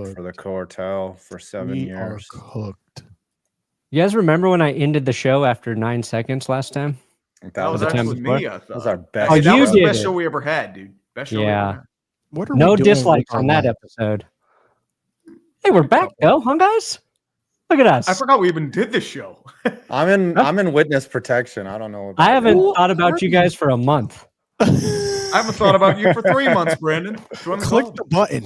worked for the cartel for 7 years. We are cooked. You guys remember when I ended the show after 9 seconds last time? That was actually me, I thought. That was our best. Oh, that you was the did best it. show we ever had, dude. Best show we Yeah. ever had. What are No we doing dislikes with on our that life? episode. Hey, we're back though, huh, guys? Look at us. I forgot we even did this show. I'm in witness protection. I don't know. About I haven't that. thought about you guys for a month. I haven't thought about you for 3 months, Brandon. Join the Click club. the button.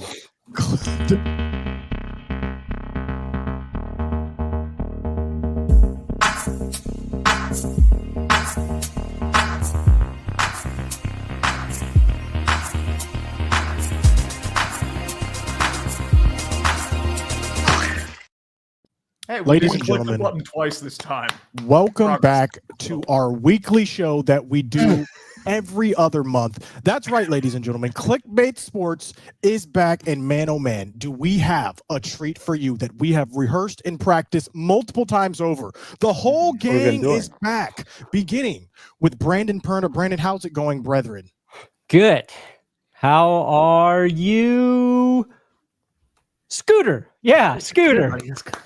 Hey, Ladies we and clicked gentlemen. the button twice this time. Welcome Progress. back to our weekly show that we do every other month. That's right, ladies and gentlemen. Clickbait Sports is back, and man, oh man, do we have a treat for you that we have rehearsed and practiced multiple times over. The whole What have we been gang doing? is back, beginning with Brandon Perna. Brandon, how's it going, brethren? Good. How are you? Scooter. Yeah, Scooter.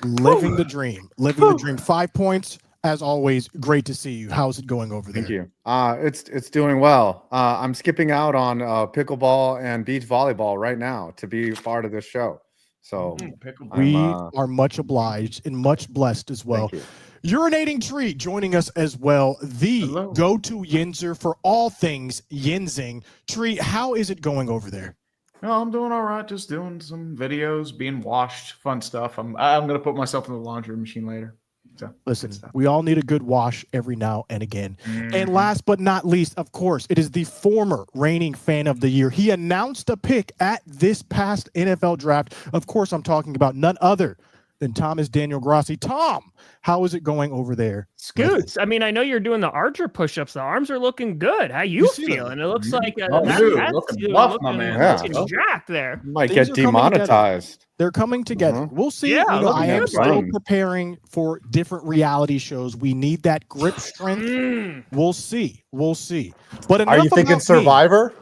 Living the dream. Living the dream. 5 points, as always. Great to see you. How's it going over there? Thank you. It's doing well. I'm skipping out on pickleball and beach volleyball right now to be part of this show. So Pickleball. We I'm, are much obliged and much blessed as well. thank you. Urinating Treat joining us as well. The Hello. go-to Yinzer for all things Yinzing. Treat, how is it going over there? No, I'm doing all right. Just doing some videos, being washed, fun stuff. I'm gonna put myself in the laundry machine later. So Listen, good stuff. we all need a good wash every now and again. And Mhm. last but not least, of course, it is the former reigning fan of the year. He announced a pick at this past NFL draft. Of course, I'm talking about none other than Thomas Daniel Grossi. Tom, how is it going over there? Scoots. I mean, I know you're doing the Archer push-ups. The arms are looking good. How you see them? feeling? It looks like Oh, dude, looking buff, my man. looking Yeah. jacked there. Might Things get are coming together. demonetized. They're coming together. Mhm. We'll see. Yeah, You know, looking I am good, still bro. preparing for different reality shows. We need that grip strength. Mm. We'll see. We'll see. But Are you enough thinking about me. Survivor?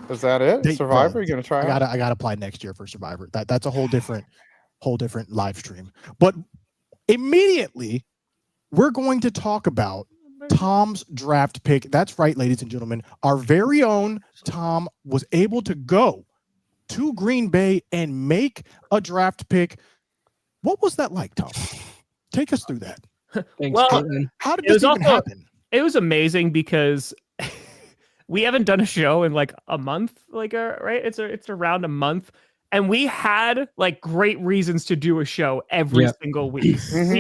Is that it? They- Survivor? bro, You gonna try? I out? gotta apply next year for Survivor. That's a whole different live stream. But immediately, we're going to talk about Tom's draft pick. That's right, ladies and gentlemen. Our very own Tom was able to go to Green Bay and make a draft pick. What was that like, Tom? Take us through that. Thanks, Well, Caitlin. How did It this was even also- happen? It was amazing because we haven't done a show in like a month, right? It's around a month. And we had like great reasons to do a show every Yeah. single week. We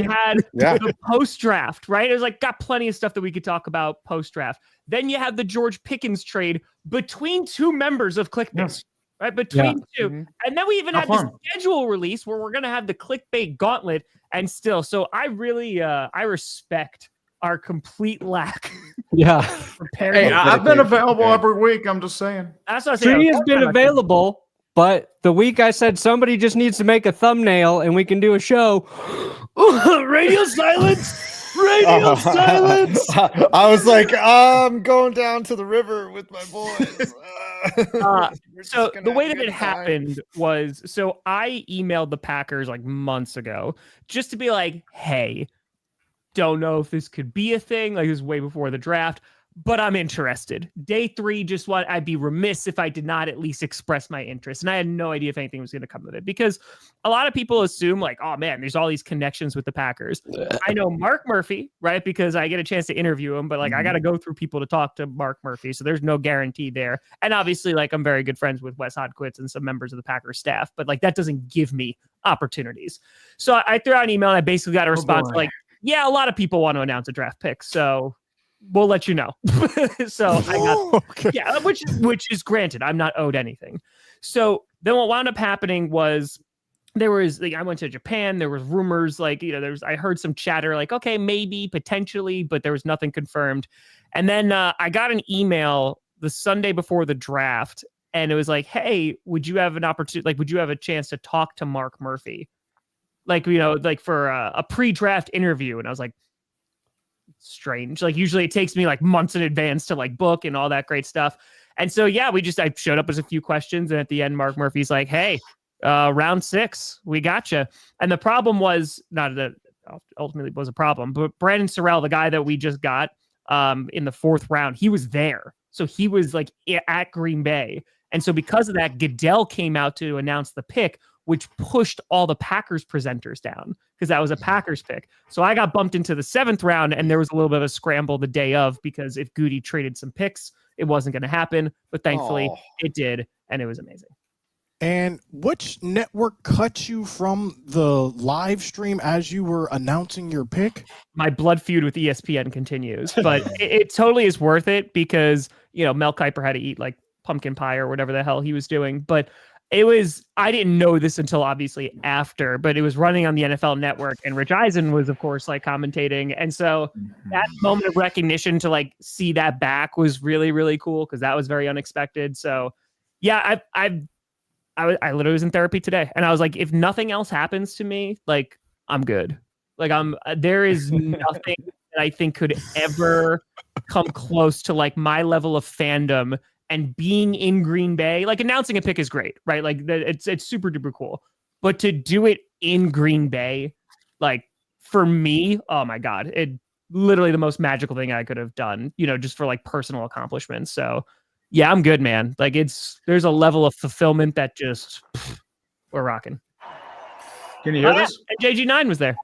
Mhm. had Yeah. the post draft, right? It was like got plenty of stuff that we could talk about post draft. Then you have the George Pickens trade between two members of Clickbait, Yes. right? Between two. Mhm. And then we even How had the fun. schedule release where we're going to have the Clickbait gauntlet. And still, so I really, I respect our complete lack Yeah. of prepared. Hey, I've been dedication. available every week. I'm just saying. That's what I said. Tree has been available, but the week I said somebody just needs to make a thumbnail and we can do a show. Radio silence. Radio silence. I was like, I'm going down to the river with my boys. We're just So gonna the way have a that it good time. happened was, so I emailed the Packers like months ago just to be like, hey, don't know if this could be a thing. Like, this is way before the draft, but I'm interested. Day 3, I'd be remiss if I did not at least express my interest. And I had no idea if anything was going to come of it, because a lot of people assume like, oh man, there's all these connections with the Packers. I know Mark Murphy, right? Because I get a chance to interview him, but like I got to go through people to talk to Mark Murphy. So there's no guarantee there. And obviously, like, I'm very good friends with Wes Hodquist and some members of the Packers staff, but like that doesn't give me opportunities. So I threw out an email and I basically got a response boy. like, yeah, a lot of people want to announce a draft pick. So we'll let you know. So I got Okay. yeah, which is granted. I'm not owed anything. So then what wound up happening was there was like, I went to Japan. There was rumors like, I heard some chatter like, okay, maybe potentially, but there was nothing confirmed. And then I got an email the Sunday before the draft, and it was like, hey, would you have an opportunity? Like, would you have a chance to talk to Mark Murphy? Like, like for a pre-draft interview. And I was like, strange. Like, usually it takes me like months in advance to like book and all that great stuff. And so, yeah, I showed up with a few questions. And at the end, Mark Murphy's like, hey, round 6, we gotcha. And the problem was not that ultimately was a problem, but Brandon Sorrell, the guy that we just got in the 4th round, he was there. So he was like at Green Bay. And so because of that, Goodell came out to announce the pick, which pushed all the Packers presenters down because that was a Packers pick. So I got bumped into the 7th round, and there was a little bit of a scramble the day of because if Goody traded some picks, it wasn't going to happen. But thankfully it did, and it was amazing. And which network cut you from the live stream as you were announcing your pick? My blood feud with ESPN continues, but it totally is worth it because, Mel Kiper had to eat like pumpkin pie or whatever the hell he was doing. But I didn't know this until obviously after, but it was running on the NFL Network, and Rich Eisen was, of course, like commentating. And so that moment of recognition to like see that back was really, really cool because that was very unexpected. So yeah, I literally was in therapy today, and I was like, if nothing else happens to me, like I'm good. Like there is nothing that I think could ever come close to like my level of fandom and being in Green Bay. Like announcing a pick is great, right? Like it's super duper cool, but to do it in Green Bay, like for me, oh my God, it literally the most magical thing I could have done, just for like personal accomplishments. So yeah, I'm good, man. Like there's a level of fulfillment that just we're rocking. Can you hear this? JG9 was there.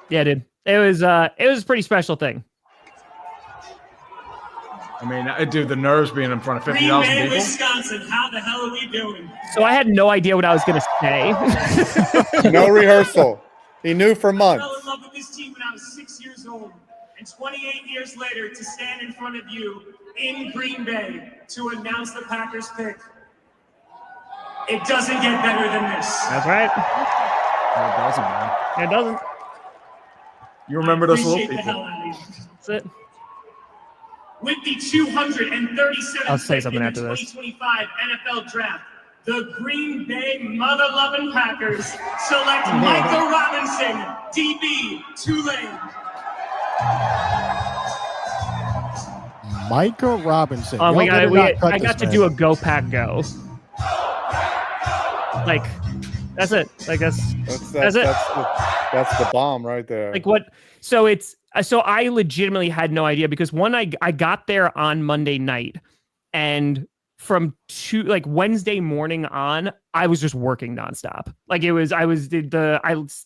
Yeah, dude. It was a pretty special thing. I mean, dude, the nerves being in front of 50,000 people. Wisconsin, how the hell are we doing? So I had no idea what I was going to say. No rehearsal. He knew for I months. fell in love with this team when I was 6 years old. And 28 years later, to stand in front of you in Green Bay to announce the Packers pick, it doesn't get better than this. That's right. No, it doesn't, man. It doesn't. You remember those little Appreciate the hell people. out of you. That's it. With the 237th I'll say pick something in after the this. 2025 NFL Draft, the Green Bay mother-loving Packers select Michael Robinson, DB, Tulane. Micah Robinson. Oh my Y'all God, better not cut I this got to man. do a Go Pack Go. Like, that's it. Like that's it. That's the bomb right there. Like what? So I legitimately had no idea because I got there on Monday night, and from Wednesday morning on, I was just working nonstop. Like I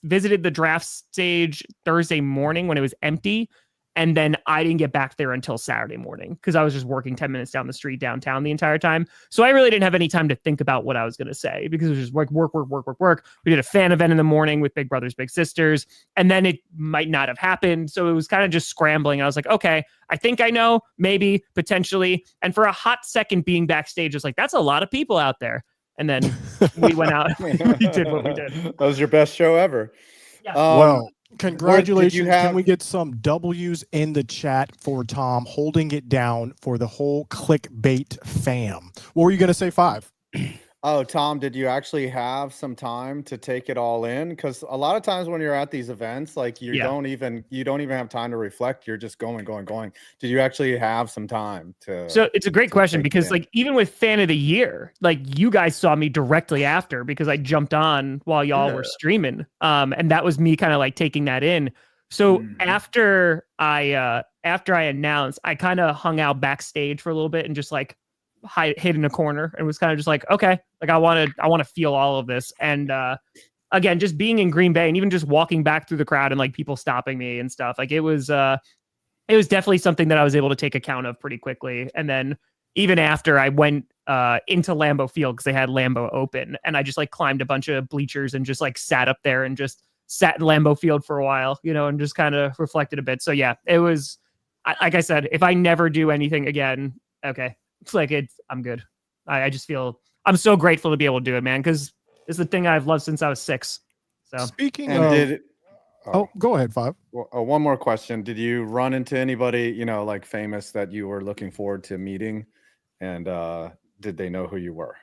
visited the draft stage Thursday morning when it was empty. And then I didn't get back there until Saturday morning because I was just working 10 minutes down the street downtown the entire time. So I really didn't have any time to think about what I was going to say because it was just like work. We did a fan event in the morning with Big Brothers Big Sisters, and then it might not have happened. So it was kind of just scrambling. I was like, okay, I think I know, maybe, potentially. And for a hot second being backstage, it's like, that's a lot of people out there. And then we went out. We did what we did. That was your best show ever. Yeah. Well, congratulations. you have- Can we get some W's in the chat for Tom holding it down for the whole Clickbait fam? What were you going to say, 5? Oh, Tom, did you actually have some time to take it all in? Because a lot of times when you're at these events, like you don't even have time to reflect. You're just going. Did you actually have some time to? So it's a great question because like even with Fan of the Year, like you guys saw me directly after because I jumped on while y'all were streaming. And that was me kind of like taking that in. So after I announced, I kind of hung out backstage for a little bit and just like hid in a corner and was kind of just like, okay, like I want to feel all of this. And again, just being in Green Bay and even just walking back through the crowd and like people stopping me and stuff, like it was definitely something that I was able to take account of pretty quickly. And then even after I went into Lambeau Field because they had Lambeau open, and I just like climbed a bunch of bleachers and just like sat up there and just sat in Lambeau Field for a while, and just kind of reflected a bit. So yeah, it was, like I said, if I never do anything again, okay. It's like I'm good. I just feel I'm so grateful to be able to do it, man, because it's the thing I've loved since I was 6. So Speaking and of, go ahead, 5. One more question. Did you run into anybody, like famous that you were looking forward to meeting? And did they know who you were?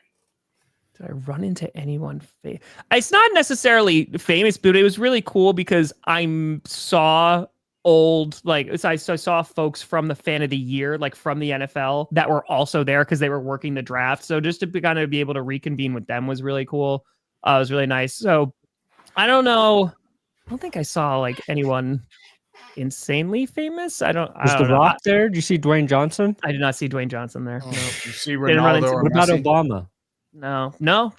Did I run into anyone? It's not necessarily famous, but it was really cool because I saw old, like, so I saw folks from the fan of the year, like from the NFL, that were also there because they were working the draft. So just to kind of be able to reconvene with them was really cool. It was really nice. So I don't know. I don't think I saw like anyone insanely famous. I don't The know. Rock there? Did you see Dwayne Johnson? I did not see Dwayne Johnson there. Oh. No. You see Didn't run into- Ronaldo or What about Messi? Obama? No.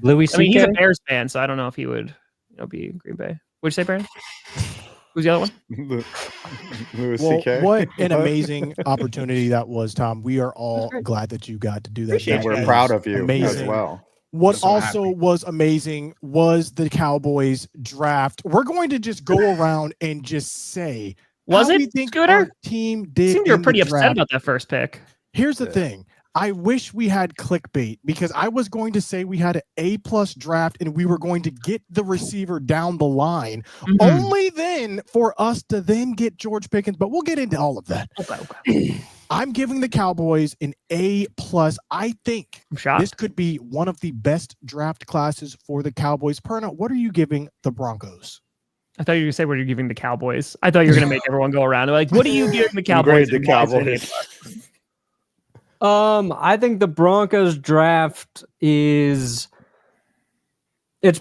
Louis I mean, he's a C.K.? Bears fan, so I don't know if he would, be in Green Bay. What'd you say, Brandon? Who's the other one? Louis Well, C.K. what an amazing opportunity that was, Tom. We are all glad that you got to do that. Appreciate And That we're was proud of you as amazing. well. What So also happy. was amazing was the Cowboys draft. We're going to just go around and just say, Was how it, we think Scooter? our team did. Seemed you were in the pretty upset draft. about that first pick. Here's the thing. I wish we had clickbait because I was going to say we had an A+ draft and we were going to get the receiver down the line. Mhm. Only then for us to then get George Pickens, but we'll get into all of that. Okay. I'm giving the Cowboys an A+. I think I'm shocked. this could be one of the best draft classes for the Cowboys. Perna, what are you giving the Broncos? I thought you were going to say what you're giving the Cowboys. I thought you were going to make everyone go around. Like, what are you giving the Cowboys? Grade the and why is it an Cowboys. I think the Broncos draft it's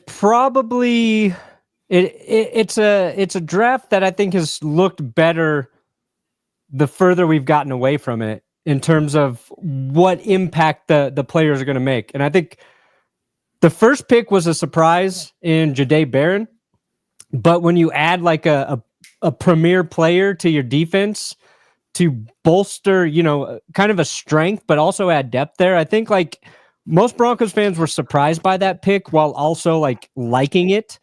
probably it's a draft that I think has looked better the further we've gotten away from it in terms of what impact the players are going to make. And I think the first pick was a surprise in Jahdae Barron, but when you add like a premier player to your defense to bolster, kind of a strength, but also add depth there. I think like most Broncos fans were surprised by that pick while also like liking it.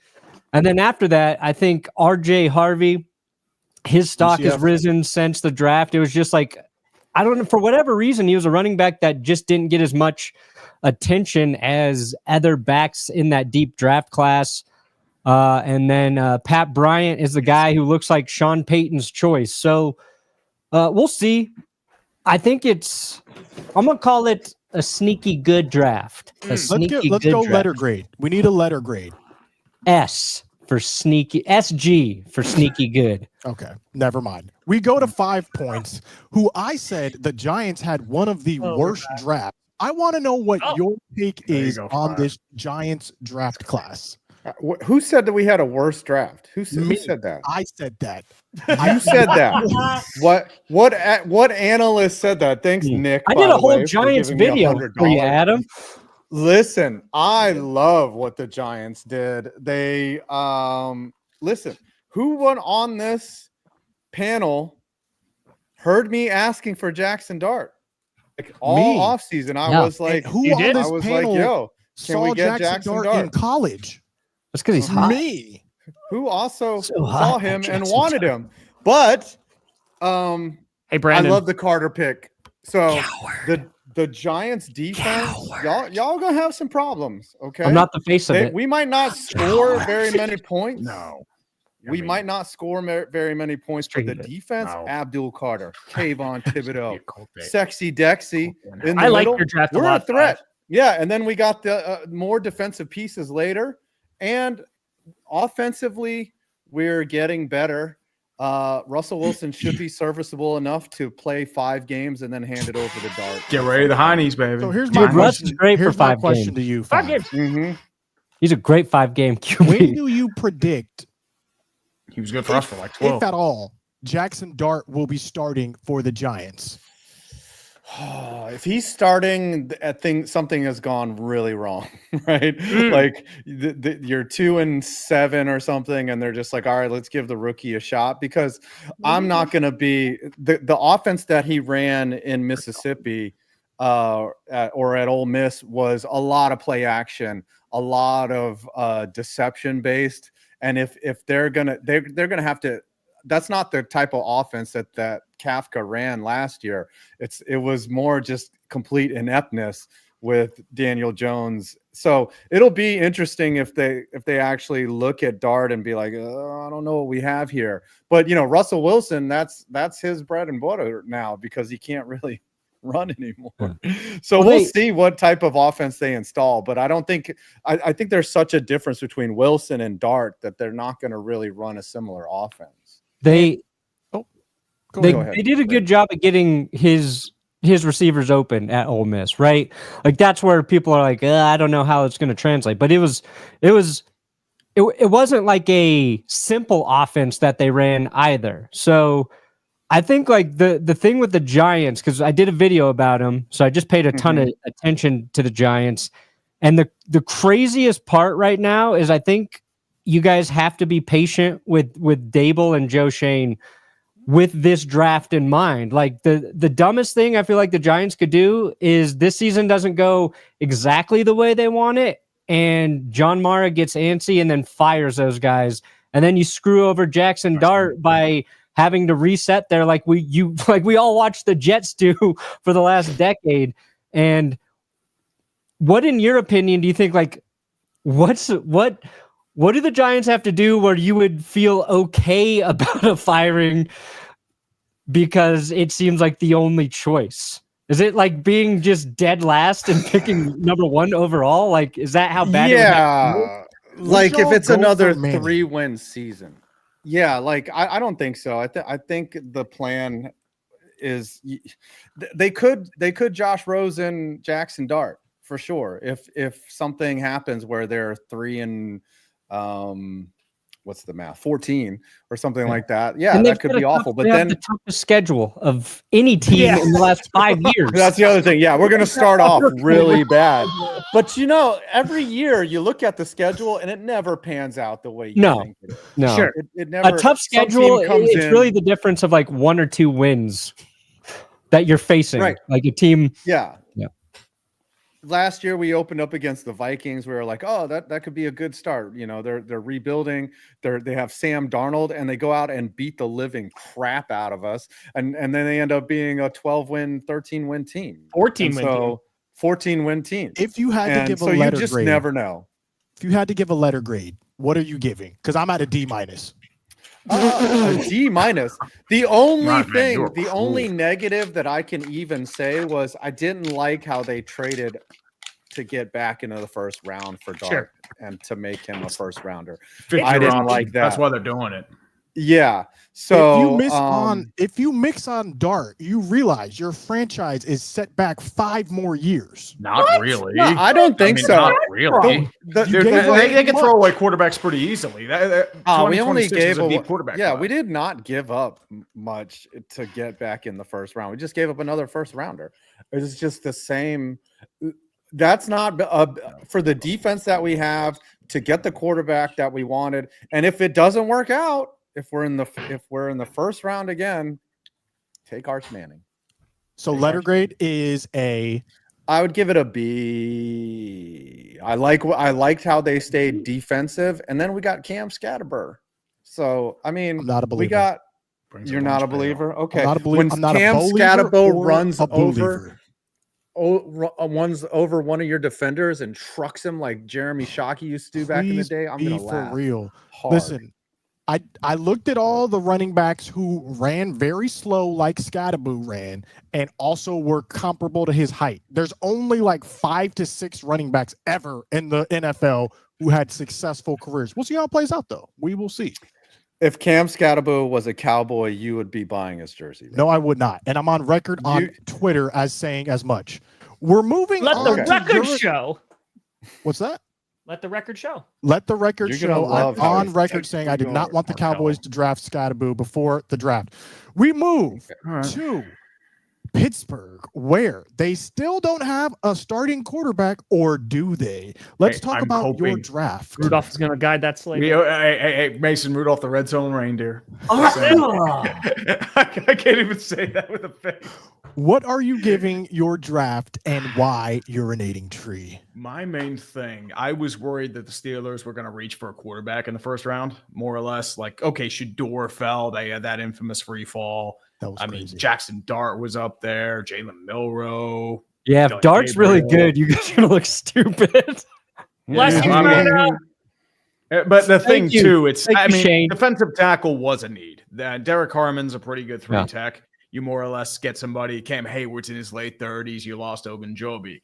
And then after that, I think RJ Harvey, his stock has risen since the draft. It was just like, I don't know, for whatever reason, he was a running back that just didn't get as much attention as other backs in that deep draft class. And then Pat Bryant is the guy who looks like Sean Payton's choice. So we'll see. I think I'm going to call it a sneaky good draft. Let's go letter grade. We need a letter grade. S for sneaky, SG for sneaky good. Okay, never mind. We go to 5 points, who I said the Giants had one of the worst drafts. I want to know what your take is on this Giants draft class. Who said that we had a worse draft? Who said that? I said that. You said that. What analyst said that? Thanks, Nick. I did a whole Giants video for you, Adam. Listen, I love what the Giants did. They listen, who went on this panel heard me asking for Jackson Dart. Like all offseason. I was like, who on this panel yo, can we get Jackson Dart in college? That's because he's hot. Me. Who also So saw hot, him and Jackson wanted him. But Hey, Brandon. I love the Carter pick. So the Giants defense, y'all gonna have some problems. Okay. I'm not the face of it. We might not score very many points. No. We might not score very many points, but the defense, Abdul Carter, Kayvon Thibodeau, Sexy Dexy in the I like middle. your draft a We're lot. a threat. Yeah, and then we got the more defensive pieces later. And offensively, we're getting better. Russell Wilson should be serviceable enough to play 5 games and then hand it over to Dart. Get ready the Heinies, baby. So here's Dude, my Russ question. is great for Here's my 5 question games. to you. 5 Fox. games. Mm-hmm. He's a great 5-game QB. When do you predict, He was good for us for like 12. if at all, Jackson Dart will be starting for the Giants? If he's starting, something has gone really wrong, right? Like you're 2-7 or something, and they're just like, all right, let's give the rookie a shot. Because I'm not going to be the offense that he ran in Mississippi or at Ole Miss was a lot of play action, a lot of deception based, and if they're gonna have to. That's not the type of offense that Kafka ran last year. It was more just complete ineptness with Daniel Jones. So it'll be interesting if they actually look at Dart and be like, I don't know what we have here. But Russell Wilson, that's his bread and butter now because he can't really run anymore. So we'll see what type of offense they install. But I don't think I think there's such a difference between Wilson and Dart that they're not going to really run a similar offense. They Go ahead. they did a good job at getting his receivers open at Ole Miss, right? Like that's where people are like, I don't know how it's going to translate, but it wasn't like a simple offense that they ran either. So I think like the thing with the Giants, because I did a video about them, so I just paid a ton of attention to the Giants. And the craziest part right now is I think you guys have to be patient with Dable and Joe Shane with this draft in mind. Like the dumbest thing I feel like the Giants could do is this season doesn't go exactly the way they want it, and John Mara gets antsy and then fires those guys, and then you screw over Jackson Dart by having to reset there like we all watched the Jets do for the last decade. And what, in your opinion, do you think, like, what do the Giants have to do where you would feel okay about a firing because it seems like the only choice? Is it like being just dead last and picking number 1 overall? Like, is that how bad it would have to be? Like if it's another 3-win season. Yeah, like I don't think so. I think the plan is they could Josh Rosen, Jackson Dart for sure. If something happens where they're 3 and what's the math? 14 or something like that. Yeah, that could be awful. But then the toughest schedule of any team in the last 5 years. That's the other thing. Yeah, we're going to start off really bad. But every year you look at the schedule and it never pans out the way you think it is. No, sure. It never. A tough schedule. It's really the difference of like 1 or 2 wins that you're facing. Right. Like a team. Yeah. Last year we opened up against the Vikings. We were like, oh, that could be a good start. They're rebuilding. They have Sam Darnold, and they go out and beat the living crap out of us. And then they end up being a 12-win, 13-win team. 14-win team. If you had to give a letter grade, you just never know. If you had to give a letter grade, what are you giving? Because I'm at a D-. A D-. The only negative that I can even say was I didn't like how they traded to get back into the first round for Dart and to make him a first rounder. I didn't like that. That's why they're doing it. Yeah. So if you mix on Dart, you realize your franchise is set back 5 more years. Not really. No, I don't think so. Not really. They can throw away quarterbacks pretty easily. We only gave away quarterback. Yeah, we did not give up much to get back in the first round. We just gave up another first rounder. It's just the same. That's not for the defense that we have to get the quarterback that we wanted. And if it doesn't work out, if we're in the first round again, take Arch Manning. So letter grade is a. I would give it a B. I liked how they stayed defensive, and then we got Cam Scatterber. So I mean, I'm not a believer. You're not a believer. Okay. I'm not a believer. When Cam Scatterber runs over one of your defenders and trucks him like Jeremy Shockey used to do back in the day, I'm gonna laugh. For real. Hard. Listen. I looked at all the running backs who ran very slow like Scatterbo ran and also were comparable to his height. There's only like 5 to 6 running backs ever in the NFL who had successful careers. We'll see how it plays out, though. We will see. If Cam Scatterbo was a Cowboy, you would be buying his jersey. Right? No, I would not. And I'm on record on Twitter as saying as much. We're moving on. Let the record show. What's that? Let the record show. Let the record show. I'm on record saying I did not want the Cowboys to draft Scatterbo before the draft. We move to Pittsburgh, where they still don't have a starting quarterback, or do they? Let's talk about your draft. Rudolph is going to guide that slate. Hey, Mason Rudolph, the red zone reindeer. I can't even say that with a face. What are you giving your draft and why urinating tree? My main thing, I was worried that the Steelers were going to reach for a quarterback in the first round, more or less. Like, okay, Shador fell. They had that infamous free fall. I mean, Jackson Dart was up there. Jalen Milroe. Yeah, if Dart's really good, you guys are going to look stupid. But the thing, too, Shane. defensive tackle was a need. Derek Harmon's a pretty good 3-tech. You more or less get somebody. Cam Hayward's in his late 30s. You lost Ogunjobi.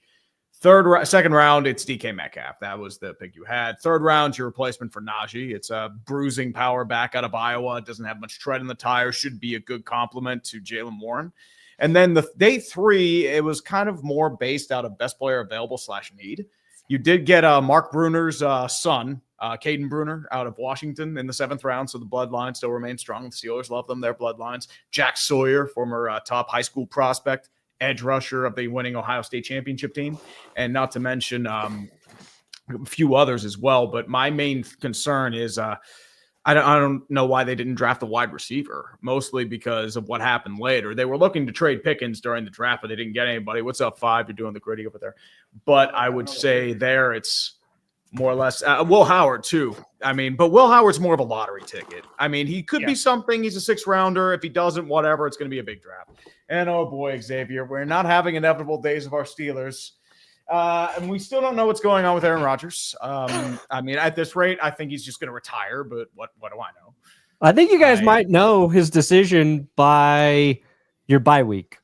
Second round, it's DK Metcalf. That was the pick you had. Third round, your replacement for Najee. It's a bruising power back out of Iowa. Doesn't have much tread in the tire. Should be a good compliment to Jaylen Warren. And then the day 3, it was kind of more based out of best player available / need. You did get Mark Bruner's son, Caden Bruner, out of Washington in the 7th round. So the bloodline still remains strong. The Steelers love them, their bloodlines. Jack Sawyer, former top high school prospect, edge rusher of the winning Ohio State championship team. And not to mention a few others as well. But my main concern is I don't know why they didn't draft a wide receiver, mostly because of what happened later. They were looking to trade Pickens during the draft, but they didn't get anybody. What's up, 5? You're doing the gritty over there. But I would say there it's more or less Will Howard, too. I mean, but Will Howard's more of a lottery ticket. I mean, he could be something. He's a 6th rounder. If he doesn't, whatever, it's going to be a big draft. And oh boy, Xavier, we're not having inevitable days of our Steelers. And we still don't know what's going on with Aaron Rodgers. I mean, at this rate, I think he's just going to retire, but what do I know? I think you guys might know his decision by your bye week.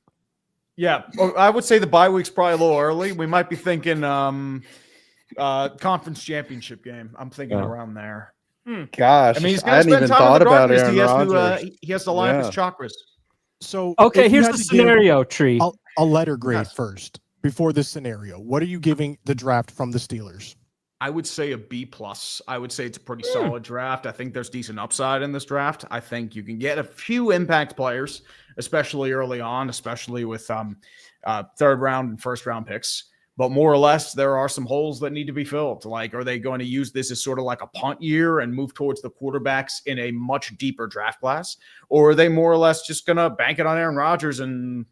Yeah, I would say the bye week's probably a little early. We might be thinking conference championship game. I'm thinking around there. Gosh, I mean, he's I hadn't even thought about Aaron Rodgers. He has to line up his chakras. So okay, here's the scenario, Tree. A letter grade first. Before this scenario, what are you giving the draft from the Steelers? I would say a B+. I would say it's a pretty solid draft. I think there's decent upside in this draft. I think you can get a few impact players, especially early on, especially with 3rd round and 1st round picks. But more or less, there are some holes that need to be filled. Like, are they going to use this as sort of like a punt year and move towards the quarterbacks in a much deeper draft class? Or are they more or less just going to bank it on Aaron Rodgers and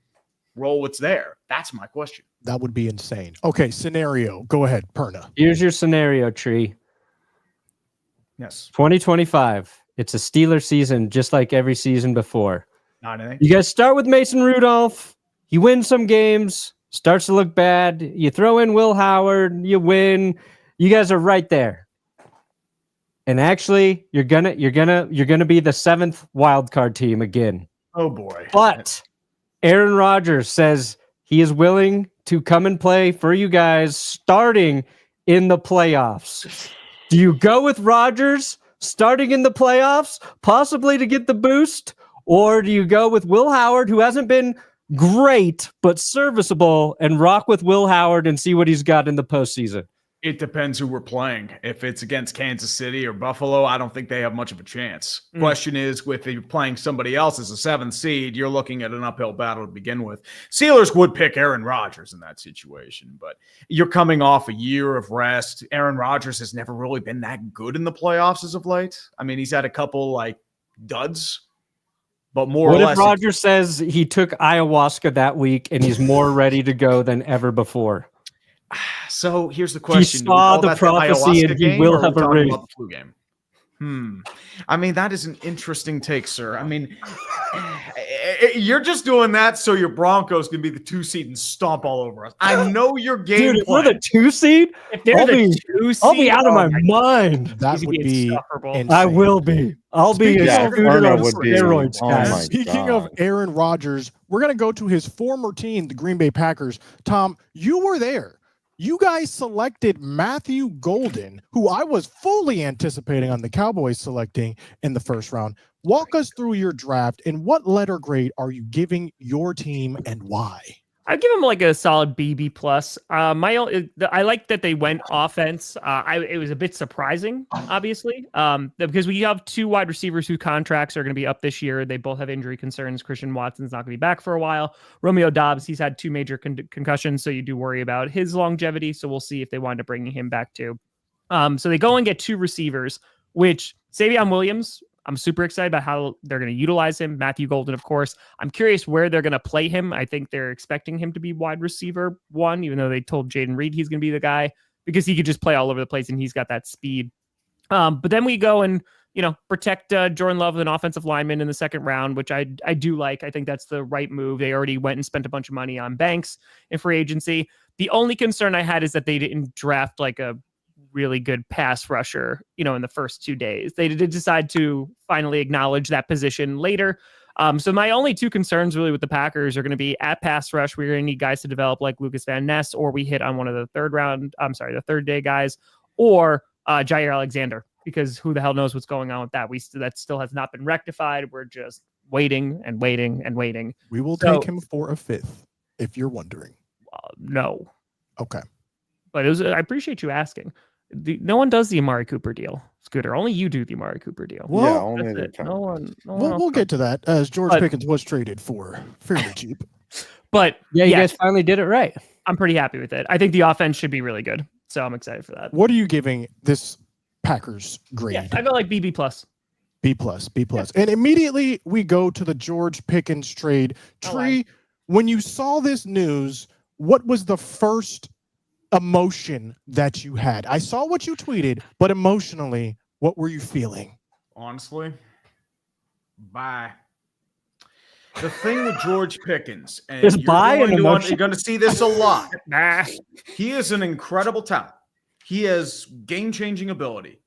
roll what's there? That's my question. That would be insane. Okay, scenario. Go ahead, Perna. Here's your scenario, Tree. Yes. 2025. It's a Steeler season, just like every season before. Not anything. You guys start with Mason Rudolph. He wins some games, starts to look bad. You throw in Will Howard, you win. You guys are right there. And actually, you're gonna be the 7th wild card team again. Oh boy. But Aaron Rodgers says he is willing to come and play for you guys starting in the playoffs. Do you go with Rodgers starting in the playoffs, possibly to get the boost? Or do you go with Will Howard, who hasn't been great, but serviceable, and rock with Will Howard and see what he's got in the postseason? It depends who we're playing. If it's against Kansas City or Buffalo, I don't think they have much of a chance. Question is, if you're playing somebody else as a 7th seed, you're looking at an uphill battle to begin with. Steelers would pick Aaron Rodgers in that situation, but you're coming off a year of rest. Aaron Rodgers has never really been that good in the playoffs as of late. I mean, he's had a couple like duds, but more or less. What if Rodgers says he took ayahuasca that week and he's more ready to go than ever before? So here's the question. He saw the prophecy and he will have a ring. Flu game? I mean, that is an interesting take, sir. I mean, you're just doing that so your Broncos can be the 2 seed and stomp all over us. I know your game. Dude, if we're the 2 seed, if they're the 2 seed, I'll be out of my mind. That would be insane. I will be. I'll be a scooter on steroids, guys. Speaking of Aaron Rodgers, we're going to go to his former team, the Green Bay Packers. Tom, you were there. You guys selected Matthew Golden, who I was fully anticipating on the Cowboys selecting in the 1st round. Walk us through your draft and what letter grade are you giving your team and why? I'd give them like a solid BB+. I like that they went offense. It was a bit surprising, obviously, because we have 2 wide receivers whose contracts are going to be up this year. They both have injury concerns. Christian Watson's not going to be back for a while. Romeo Doubs, he's had 2 major concussions, so you do worry about his longevity. So we'll see if they wind up bringing him back too. So they go and get 2 receivers, which Savion Williams, I'm super excited about how they're going to utilize him. Matthew Golden, of course. I'm curious where they're going to play him. I think they're expecting him to be wide receiver 1, even though they told Jaden Reed he's going to be the guy because he could just play all over the place and he's got that speed. But then we go and, protect Jordan Love with an offensive lineman in the 2nd round, which I do like. I think that's the right move. They already went and spent a bunch of money on Banks in free agency. The only concern I had is that they didn't draft like a really good pass rusher, in the first 2 days. They did decide to finally acknowledge that position later. So my only two concerns really with the Packers are going to be at pass rush. We're going to need guys to develop like Lucas Van Ness, or we hit on one of the the third day guys, or Jair Alexander, because who the hell knows what's going on with that? That still has not been rectified. We're just waiting and waiting and waiting. We will take him for a fifth, if you're wondering. No. Okay. But I appreciate you asking. No one does the Amari Cooper deal, Scooter. Only you do the Amari Cooper deal. Well, yeah, only no one. We'll get to that, as George Pickens was traded for fairly cheap. But yeah, you guys finally did it right. I'm pretty happy with it. I think the offense should be really good, so I'm excited for that. What are you giving this Packers grade? Yeah, I go like BB plus. B plus. Yeah. And immediately we go to the George Pickens trade. Tree, when you saw this news, what was the first emotion that you had? I saw what you tweeted, but emotionally, what were you feeling? Honestly, bye. The thing with George Pickens, and you're going to see this a lot. He is an incredible talent. He has game-changing ability,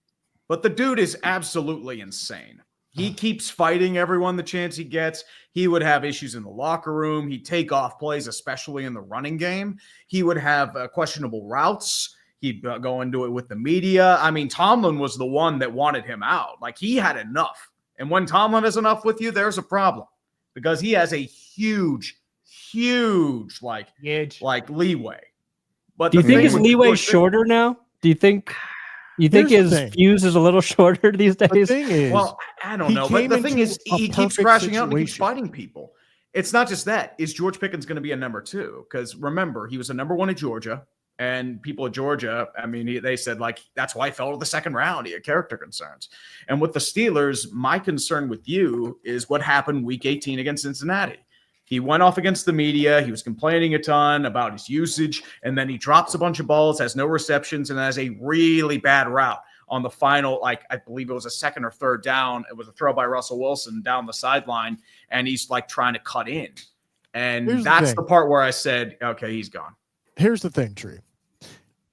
but the dude is absolutely insane. He keeps fighting everyone the chance he gets. He would have issues in the locker room. He'd take off plays, especially in the running game. He would have questionable routes. He'd go into it with the media. I mean, Tomlin was the one that wanted him out. Like, he had enough. And when Tomlin has enough with you, there's a problem, because he has a huge leeway. But do you think his leeway is shorter now? Do you think his fuse is a little shorter these days? The thing is, well, I don't know. But the thing is, he keeps crashing out and he keeps fighting people. It's not just that. Is George Pickens going to be a number 2? Because remember, he was a number 1 at Georgia. And people at Georgia, I mean, they said, like, that's why he fell to the second round. He had character concerns. And with the Steelers, my concern with you is what happened week 18 against Cincinnati. He went off against the media. He was complaining a ton about his usage. And then he drops a bunch of balls, has no receptions, and has a really bad route on the final, like, I believe it was a second or third down. It was a throw by Russell Wilson down the sideline. And he's like trying to cut in. And that's the part where I said, okay, he's gone. Here's the thing, Tree.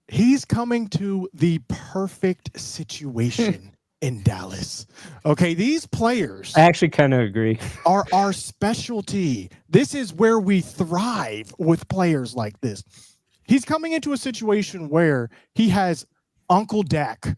He's coming to the perfect situation in Dallas. Okay, these players, I actually kind of agree, are our specialty. This is where we thrive with players like this. He's coming into a situation where he has Uncle Dak,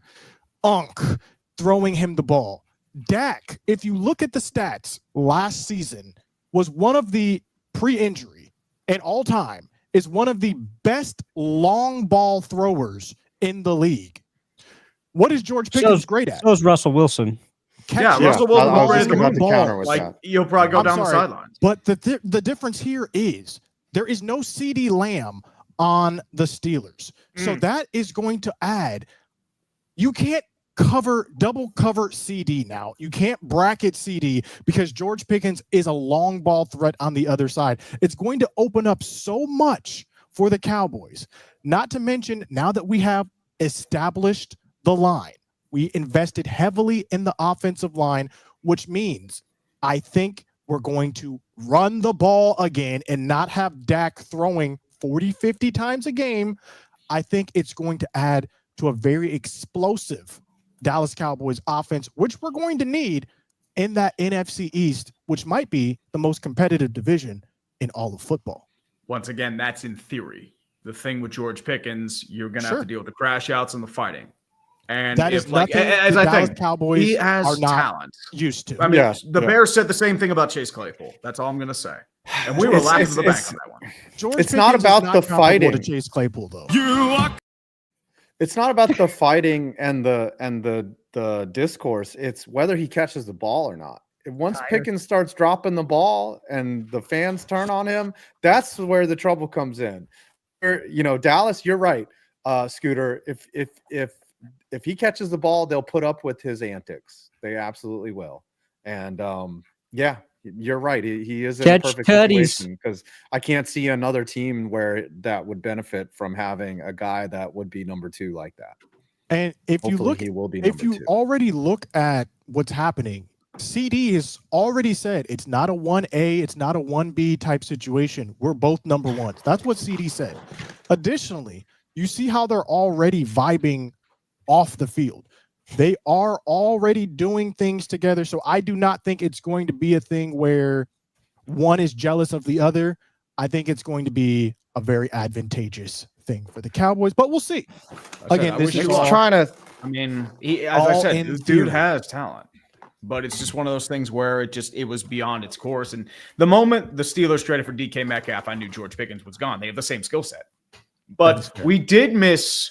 throwing him the ball. Dak, if you look at the stats last season, was one of the pre-injury and all time is one of the best long ball throwers in the league. What is George Pickens great at? So is Russell Wilson. Russell Wilson was about to counter with that. You'll probably go down the sidelines. But the difference here is there is no CeeDee Lamb on the Steelers. So that is going to add, you can't double cover CD now. You can't bracket CD because George Pickens is a long ball threat on the other side. It's going to open up so much for the Cowboys. Not to mention, now that we have established the line, we invested heavily in the offensive line, which means I think we're going to run the ball again and not have Dak throwing 40, 50 times a game. I think it's going to add to a very explosive Dallas Cowboys offense, which we're going to need in that NFC East, which might be the most competitive division in all of football. Once again, that's in theory. The thing with George Pickens, you're going to have to deal with the crash outs and the fighting. And that is nothing as I think Cowboys he has are not talent. Used to. I mean, the Bears said the same thing about Chase Claypool. That's all I'm going to say. And we were laughing to the bank on that one. George it's not about the fighting. To Chase Claypool, though. It's not about the fighting and the discourse. It's whether he catches the ball or not. Once Pickens starts dropping the ball and the fans turn on him, that's where the trouble comes in. Dallas, you're right, Scooter. If he catches the ball, they'll put up with his antics. They absolutely will. And you're right. He is in a perfect situation because I can't see another team where that would benefit from having a guy that would be number 2 like that. And if you already look at what's happening, CD has already said it's not a 1A, it's not a 1B type situation. We're both number 1s. That's what CD said. Additionally, you see how they're already vibing off the field. They are already doing things together. So I do not think it's going to be a thing where one is jealous of the other. I think it's going to be a very advantageous thing for the Cowboys, but we'll see. Again, this is trying to. I mean, as I said, the dude has talent, but it's just one of those things where it was beyond its course. And the moment the Steelers traded for DK Metcalf, I knew George Pickens was gone. They have the same skill set, but we did miss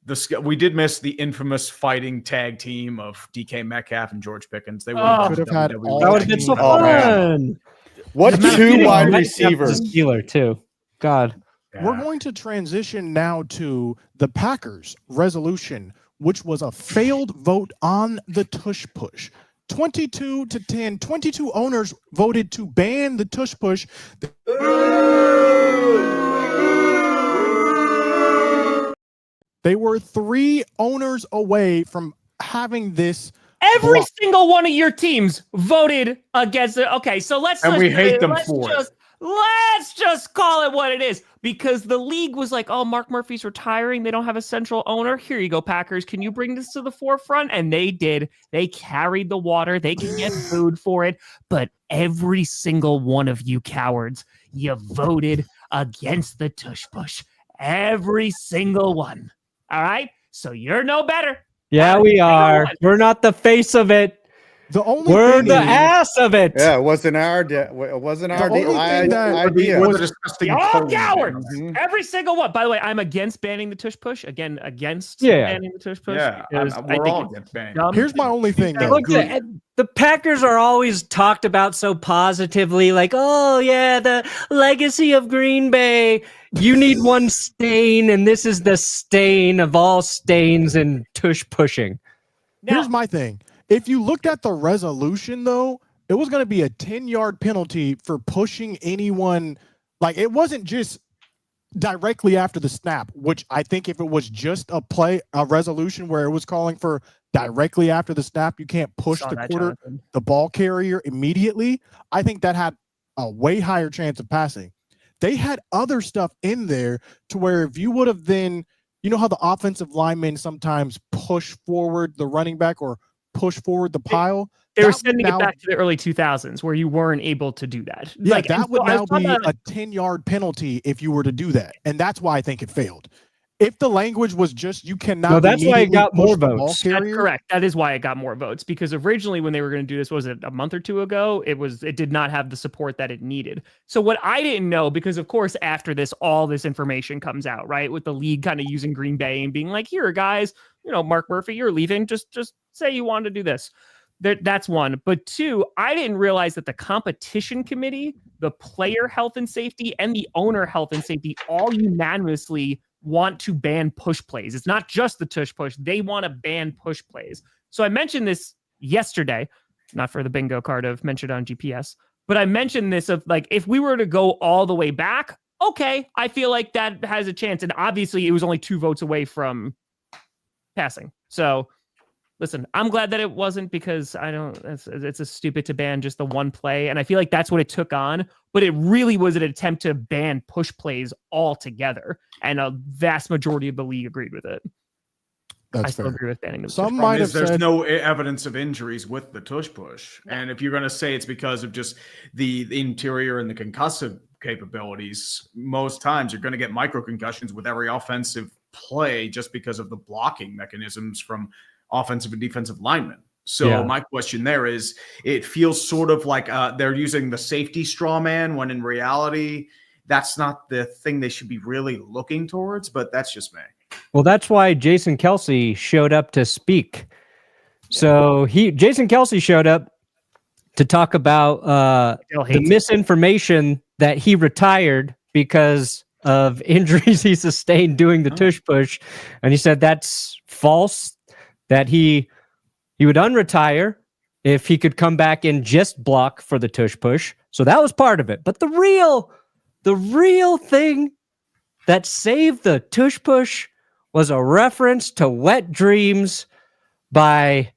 the infamous fighting tag team of DK Metcalf and George Pickens. They would have had all that would have been so fun. What two wide receivers? Steeler too. God. Yeah. We're going to transition now to the Packers resolution, which was a failed vote on the Tush push. 22-10, 22 owners voted to ban the Tush push. They were 3 owners away from having this. Every single one of your teams voted against it. Okay, so let's just call it what it is, because the league was like, oh, Mark Murphy's retiring. They don't have a central owner. Here you go, Packers. Can you bring this to the forefront? And they did. They carried the water. They can get food for it. But every single one of you cowards, you voted against the Tush push. Every single one. All right? So you're no better. Yeah, we are. We're not the face of it. We're the ass of it. Yeah, it wasn't our idea. Y'all cowards. Every single one. By the way, I'm against banning the Tush push. Again, banning the Tush push. Yeah, we're all against banning. Here's my only thing. Look, the Packers are always talked about so positively, like, oh yeah, the legacy of Green Bay. You need one stain, and this is the stain of all stains in Tush pushing. Here's my thing. If you looked at the resolution, though, it was going to be a 10-yard penalty for pushing anyone. Like, it wasn't just directly after the snap, which I think if it was just a resolution where it was calling for directly after the snap, you can't push the ball carrier immediately. I think that had a way higher chance of passing. They had other stuff in there to where if you would have then, you know how the offensive linemen sometimes push forward the running back or push forward the pile. They were sending it back to the early 2000s where you weren't able to do that. Yeah, that would now be a 10-yard penalty if you were to do that. And that's why I think it failed. If the language was just you cannot. No, that's why it got more votes. That's correct. That is why it got more votes, because originally when they were going to do this, was it a month or two ago? It did not have the support that it needed. So what I didn't know, because of course after this, all this information comes out, right? With the league kind of using Green Bay and being like, here guys, Mark Murphy, you're leaving. Just say you want to do this. That's one. But two, I didn't realize that the competition committee, the player health and safety, and the owner health and safety all unanimously want to ban push plays. It's not just the Tush push. They want to ban push plays. So I mentioned this yesterday, not for the bingo card of mentioned on GPS, but I mentioned this of like, if we were to go all the way back, okay, I feel like that has a chance. And obviously it was only 2 votes away from passing. So listen, I'm glad that it wasn't, because it's a stupid to ban just the one play. And I feel like that's what it took on, but it really was an attempt to ban push plays altogether. And a vast majority of the league agreed with it. I still agree with banning them. Some might have there's no evidence of injuries with the Tush push. And if you're going to say it's because of just the interior and the concussive capabilities, most times you're going to get micro concussions with every offensive play just because of the blocking mechanisms from offensive and defensive linemen. So my question there is, it feels sort of like they're using the safety straw man, when in reality, that's not the thing they should be really looking towards, but that's just me. Well, that's why Jason Kelce showed up to speak. So Jason Kelce showed up to talk about the misinformation that he retired because of injuries he sustained doing the Tush push. And he said that's false, that he would unretire if he could come back and just block for the Tush push. So that was part of it. But the real thing that saved the Tush push was a reference to Wet Dreams by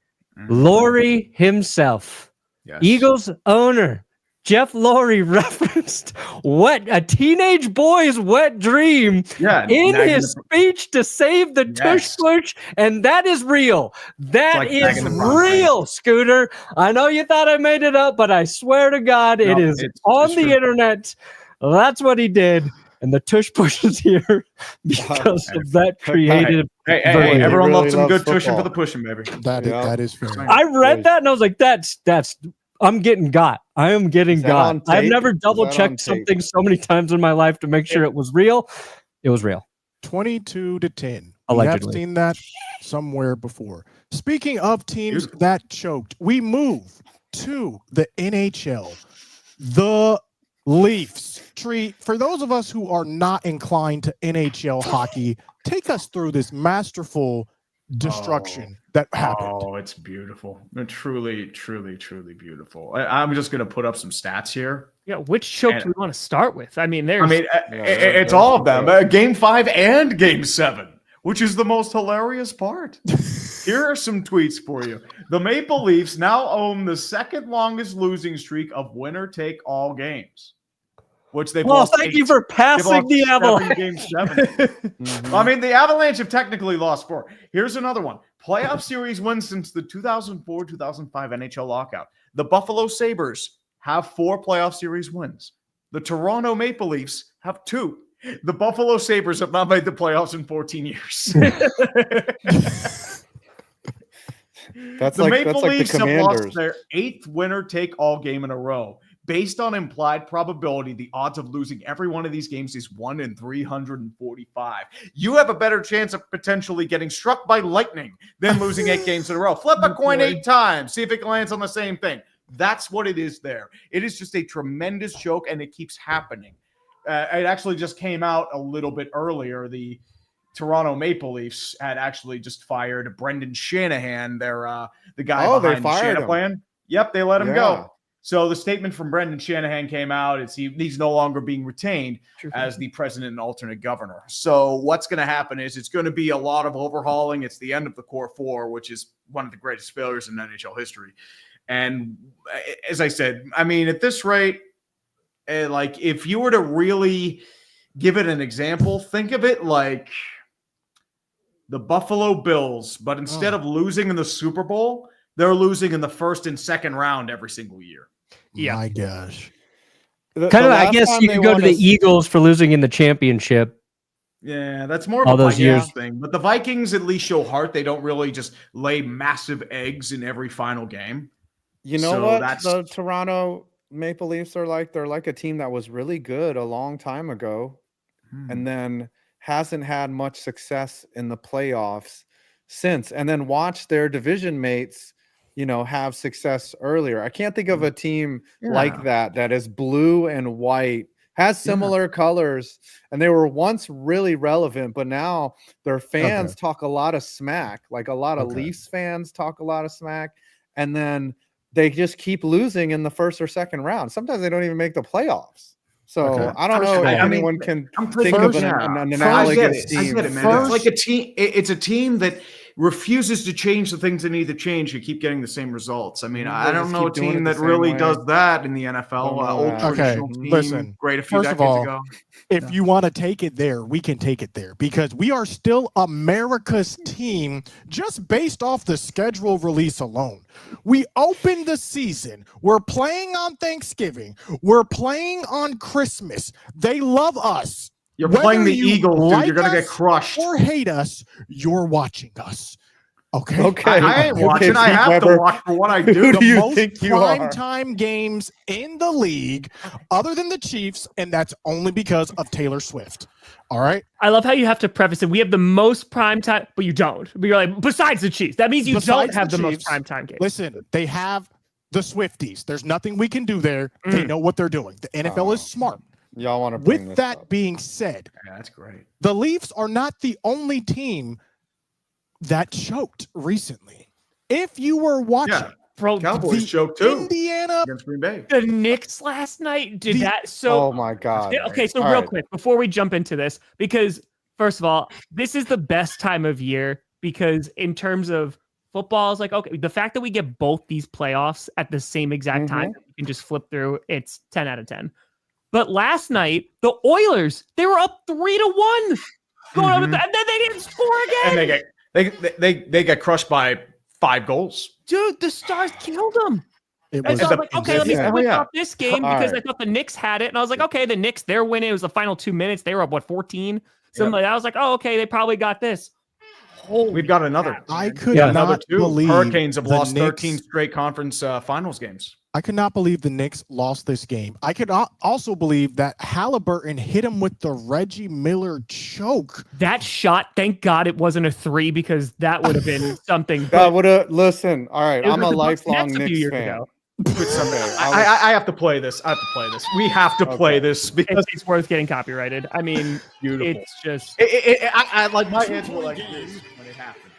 Laurie himself. Yes. Eagles owner Jeff Lurie referenced a teenage boy's wet dream in his speech to save the Tush push, and that is real. That is real, Scooter. I know you thought I made it up, but I swear to God, it's on the internet. That's what he did, and the Tush push is here because of that creative. Hey, everyone loves some good tushing for the pushing, baby. That is fair. I read that and I was like, that's. I'm getting got. I am getting got. I've never double checked something so many times in my life to make sure it was real. It was real. 22-10. Allegedly. We have seen that somewhere before. Speaking of teams that choked, we move to the NHL. The Leafs. Tree, for those of us who are not inclined to NHL hockey, take us through this masterful destruction that happened. Oh, it's beautiful. Truly, truly, truly beautiful. I'm just going to put up some stats here. Yeah, which choke do we want to start with? I mean, it's all of them. Game 5 and Game 7, which is the most hilarious part. Here are some tweets for you. The Maple Leafs now own the second longest losing streak of winner-take-all games, which they've lost. Thank you for passing the Avalanche. Game 7. I mean, the Avalanche have technically lost 4. Here's another one. Playoff series wins since the 2004-2005 NHL lockout. The Buffalo Sabres have 4 playoff series wins. The Toronto Maple Leafs have 2. The Buffalo Sabres have not made the playoffs in 14 years. The Maple Leafs have lost their 8th winner-take-all game in a row. Based on implied probability, the odds of losing every one of these games is 1 in 345. You have a better chance of potentially getting struck by lightning than losing 8 games in a row. Flip a coin 8 times. See if it lands on the same thing. That's what it is there. It is just a tremendous joke, and it keeps happening. It actually just came out a little bit earlier. The Toronto Maple Leafs had actually just fired Brendan Shanahan, the guy behind the Shanahan plan. Yep, they let him go. So the statement from Brendan Shanahan came out. He's no longer being retained as the president and alternate governor. So what's going to happen is it's going to be a lot of overhauling. It's the end of the core 4, which is one of the greatest failures in NHL history. And as I said, I mean, at this rate, like if you were to really give it an example, think of it like the Buffalo Bills, but instead of losing in the Super Bowl, they're losing in the first and second round every single year. Yeah. My gosh. I guess you could go to the Eagles for losing in the championship. Yeah, that's more of a Vikings thing. But the Vikings at least show heart. They don't really just lay massive eggs in every final game. You know what? The Toronto Maple Leafs are like. They're like a team that was really good a long time ago and then hasn't had much success in the playoffs since. And then watch their division mates have success earlier. I can't think of a team like that is blue and white, has similar colors, and they were once really relevant, but now their fans talk a lot of smack. Like a lot of Leafs fans talk a lot of smack, and then they just keep losing in the first or second round. Sometimes they don't even make the playoffs. So I don't know if anyone can think of an analogous team. I get it, man. It's like a team. It's a team that refuses to change the things that need to change. You keep getting the same results. I mean, I don't know a team that really does that in the NFL. Old traditional team, listen. Great a few decades ago. If you want to take it there, we can take it there because we are still America's team just based off the schedule release alone. We opened the season. We're playing on Thanksgiving. We're playing on Christmas. They love us. You're playing the Eagles, dude. You're going to get crushed. Or hate us, you're watching us. Okay. I ain't watching. I have to watch for what I do. The most primetime games in the league, other than the Chiefs, and that's only because of Taylor Swift. All right. I love how you have to preface it. We have the most primetime, but you don't. But you're like, besides the Chiefs. That means you don't have the most primetime games. Listen, they have the Swifties. There's nothing we can do there. They know what they're doing. The NFL is smart. Y'all want to bring With that being said, that's great. The Leafs are not the only team that choked recently. If you were watching, Cowboys choked too. Indiana against Green Bay. The Knicks last night did that. So oh my god. Okay, so real quick before we jump into this, because first of all, this is the best time of year because in terms of Football is like, okay, the fact that we get both these playoffs at the same exact time, you can just flip through, it's 10 out of 10. But last night, the Oilers, they were up 3-1 going up, and then they didn't score again. And they get crushed by 5 goals. Dude, the Stars killed them. It And was so I was like, okay, let me switch Yeah. off this game because I thought the Knicks had it. And I was like, okay, the Knicks, they're winning. It was the final 2 minutes. They were up, 14? Something like that. I was like, oh, okay, they probably got this. We've got another. I could another not 2. believe Hurricanes have the lost Knicks- 13 straight conference finals games. I could not believe the Knicks lost this game. I could also believe that Haliburton hit him with the Reggie Miller choke. That shot, thank God it wasn't a 3 because that would have been something. That would have. Listen, all right. It was I'm a the Bucks lifelong Nets a few Knicks years fan. ago. I have to play this. We have to play this because It's worth getting copyrighted. I mean, beautiful. it's just. I like my hands were like this when it happened.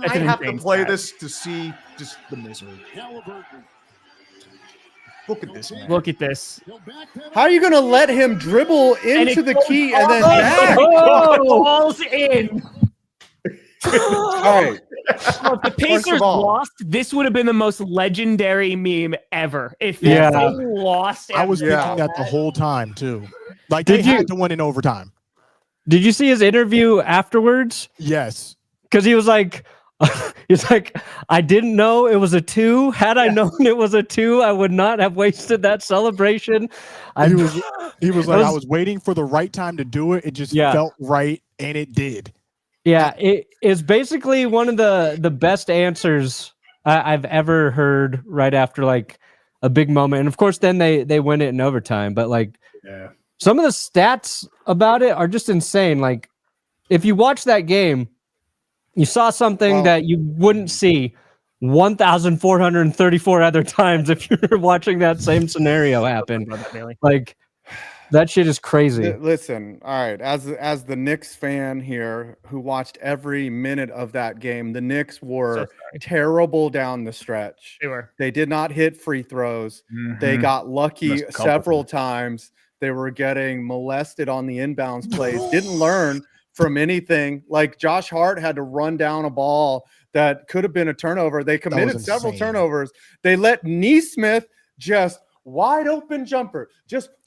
That's I an have to insane play stat. this to see just the misery. Look at this, man. Look at this. How are you going to let him dribble into the key and then back? Oh, balls in. All right. Oh, if the Pacers all- lost, this would have been the most legendary meme ever. If they Yeah. lost, I was Yeah. thinking that the whole time too. Like Did they you- had to win in overtime. Did you see his interview afterwards? Yes. Because he was like, I didn't know it was a 2. Had I known it was a 2, I would not have wasted that celebration. He was like, was- I was waiting for the right time to do it. It just Yeah. felt right, and it did. Yeah, it is basically one of the best answers I've ever heard right after like a big moment. And of course, then they win it in overtime. But like, some of the stats about it are just insane. Like, if you watch that game, you saw something that you wouldn't see 1,434 other times if you were watching that same scenario happen. Like, that shit is crazy. Listen, all right. As the Knicks fan here who watched every minute of that game, the Knicks were terrible down the stretch. They were. They did not hit free throws. They got lucky Missed a couple. several times. They were getting molested on the inbounds plays. Didn't learn from anything. Like Josh Hart had to run down a ball that could have been a turnover. They committed several turnovers. They let Neesmith just wide open jumper,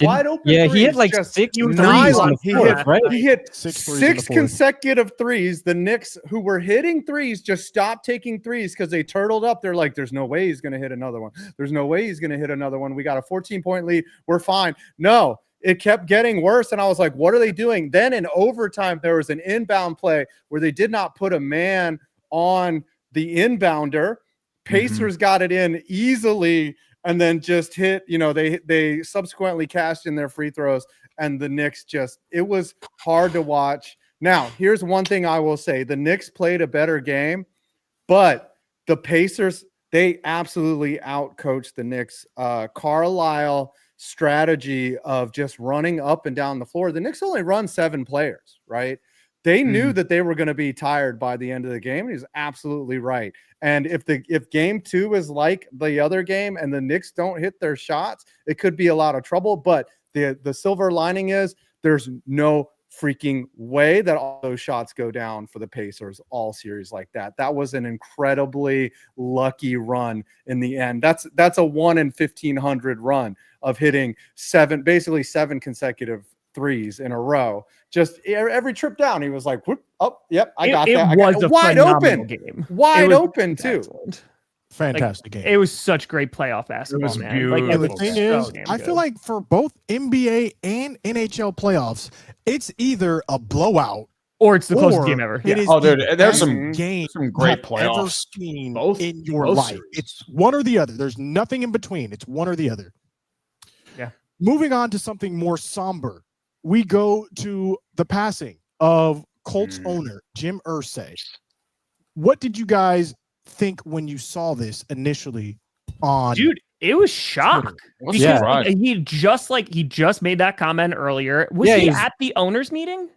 wide open. Yeah, he had threes, like just 6 threes nylon. on the He floor, hit, right? he hit Six threes in the 6 fourth. consecutive threes. The Knicks, who were hitting threes, just stopped taking threes because they turtled up. They're like, there's no way he's going to hit another one. There's no way he's going to hit another one. We got a 14-point lead. We're fine. No, it kept getting worse. And I was like, what are they doing? Then in overtime, there was an inbound play where they did not put a man on the inbounder. Pacers got it in easily and then just hit, they subsequently cashed in their free throws, and the Knicks it was hard to watch. Now, here's one thing I will say. The Knicks played a better game, but the Pacers, they absolutely outcoached the Knicks. Carlisle strategy of just running up and down the floor. The Knicks only run 7 players, right? They knew that they were going to be tired by the end of the game. He's absolutely right. And if game 2 is like the other game and the Knicks don't hit their shots, it could be a lot of trouble. But the silver lining is there's no freaking way that all those shots go down for the Pacers all series like that. That was an incredibly lucky run in the end. That's a 1 in 1,500 run of hitting basically 7 consecutive threes in a row. Just every trip down, he was like, whoop, oh, yep, I got that. It was a wide phenomenal open game. Wide open too. Excellent. Fantastic game. It was such great playoff basketball, was man. beautiful. And the was thing so is, damn I good. feel like for both NBA and NHL playoffs, it's either a blowout or it's the closest or game ever. it is Oh, dude, the there's best some game great you've ever playoffs. seen Both- in your both life. series. It's one or the other. There's nothing in between. It's one or the other. Yeah. Moving on to something more somber, we go to the passing of Colts owner Jim Irsay. What did you guys think when you saw this initially on Dude, it was shock. Twitter? What's Yeah. surprise? He just made that comment earlier. Was Yeah, he he's- at the owners meeting?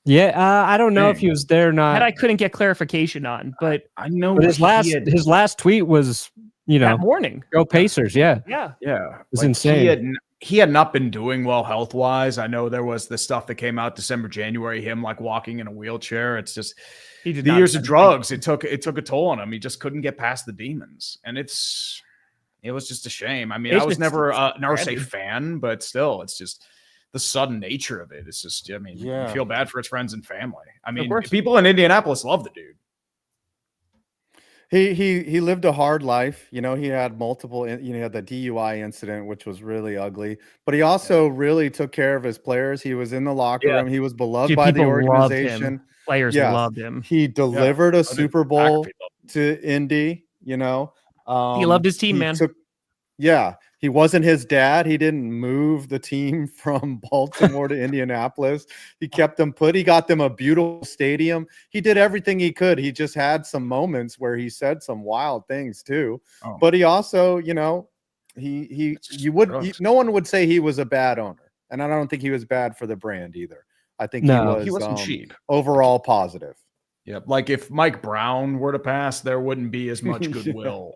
Yeah, I don't know if he was there or That I not. couldn't get clarification on, but I know. But his last tweet was, that morning. go Pacers. Yeah, Yeah. yeah, It's like, insane. he had not been doing well health-wise. I know there was the stuff that came out December, January, him like walking in a wheelchair. It's just the years of drugs. It took a toll on him. He just couldn't get past the demons. And it was just a shame. I mean, I was never an Irsay fan, but still, it's just the sudden nature of it. It's just, I mean, you feel bad for his friends and family. I mean, people in Indianapolis love the dude. He lived a hard life. You know, he had multiple, he had the DUI incident, which was really ugly, but he also really took care of his players. He was in the locker room. He was beloved by the organization. Players loved him. He delivered a Super Bowl to Indy, you know. He loved his team, man. He wasn't his dad. He didn't move the team from Baltimore to Indianapolis. He kept them put. He got them a beautiful stadium. He did everything he could. He just had some moments where he said some wild things too. But he also, you know, no one would say he was a bad owner, and I don't think he was bad for the brand either. I think he wasn't cheap. Overall positive. Yeah, like if Mike Brown were to pass, there wouldn't be as much goodwill.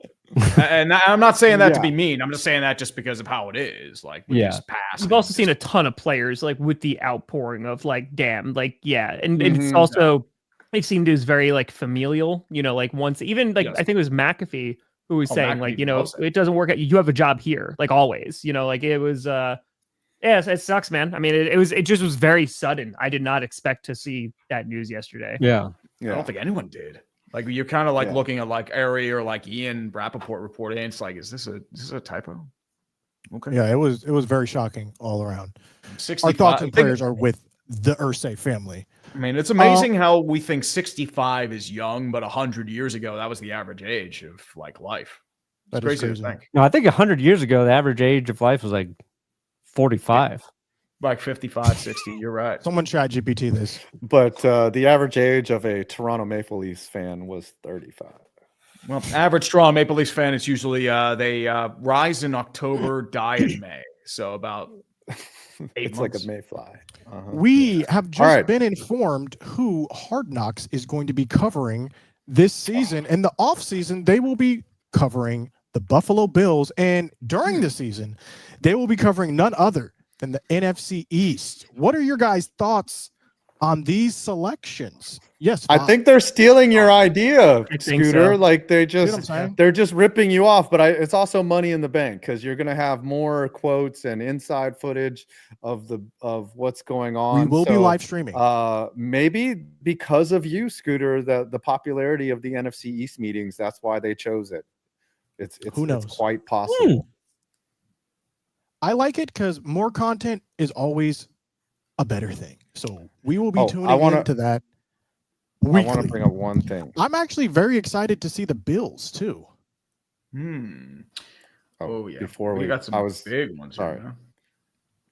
And I'm not saying that to be mean. I'm just saying that just because of how it is. Like, just pass. We've also seen a ton of players like with the outpouring of like, damn, like, and it's also it seemed it was very like familial. You know, like once even like I think it was McAfee who was saying like, you know, it doesn't work out. You have a job here, like always. You know, like it was. It sucks, man. I mean, it just was very sudden. I did not expect to see that news yesterday. I don't think anyone did. Like you're kind of like looking at like Ari or like Ian Rappaport reporting, and it's like, is this a typo? Okay. Yeah, it was very shocking all around. 65, our thoughts and prayers are with the Irsay family. I mean, it's amazing how we think 65 is young, but 100 years ago, that was the average age of like life. It's crazy to think. No, I think 100 years ago, the average age of life was like 45. Like 55, 60. You're right. Someone chat GPT this. But the average age of a Toronto Maple Leafs fan was 35. Well, average Toronto Maple Leafs fan, it's usually they rise in October, die in May. So about 8 months. Like a mayfly. We have just been informed who Hard Knocks is going to be covering this season. In the offseason, they will be covering the Buffalo Bills. And during the season, they will be covering none other than the NFC East. What are your guys' thoughts on these selections? Yes, I think they're stealing your idea, Scooter. So. Like they're just ripping you off. But it's also money in the bank because you're going to have more quotes and inside footage of what's going on. We will be live streaming. Maybe because of you, Scooter, the popularity of the NFC East meetings. That's why they chose it. It's who knows? It's quite possible. I like it because more content is always a better thing. So we will be tuning into that weekly. I want to bring up one thing. I'm actually very excited to see the Bills too. Before we got some big ones. Sorry.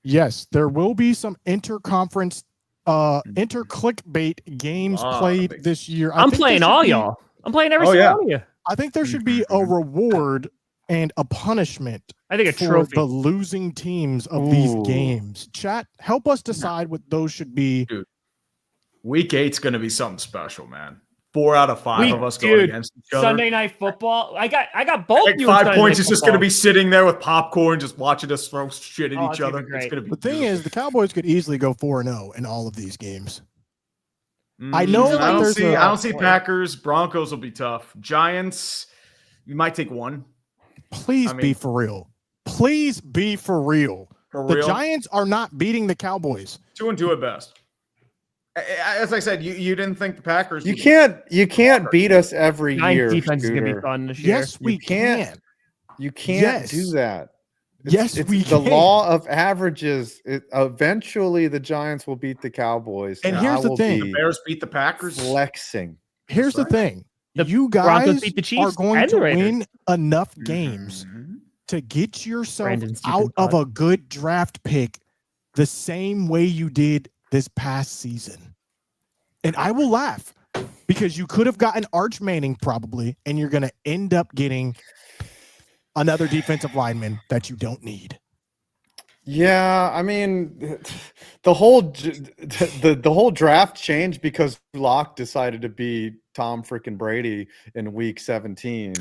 Yes, there will be some interconference, inter-clickbait games played this year. I'm playing all y'all. I'm playing every single one of you. I think there should be a reward and a punishment. I think a for trophy. The losing teams of these games. Chat, help us decide what those should be. Dude, week 8's going to be something special, man. 4 out of 5 of us going against each other. Sunday Night Football. I got both. Like 5 points is just going to be sitting there with popcorn, just watching us throw shit at each other. It's going to be. The thing is, the Cowboys could easily go 4-0 in all of these games. I know. I don't see Packers. Broncos will be tough. Giants, you might take one. Please be for real. Please be for real. The Giants are not beating the Cowboys. 2-2 at best. As I said, you didn't think the Packers. You can't beat us every year. Defense is gonna be fun this year. Yes, we can. You can't do that. It's the law of averages. Eventually, the Giants will beat the Cowboys. And here's the thing: the Bears beat the Packers. Flexing. Here's the thing: you guys are going to win enough games to get yourself out of a good draft pick the same way you did this past season. And I will laugh because you could have gotten Arch Manning probably, and you're going to end up getting another defensive lineman that you don't need. Yeah, I mean, the whole draft changed because Locke decided to be Tom freaking Brady in week 17.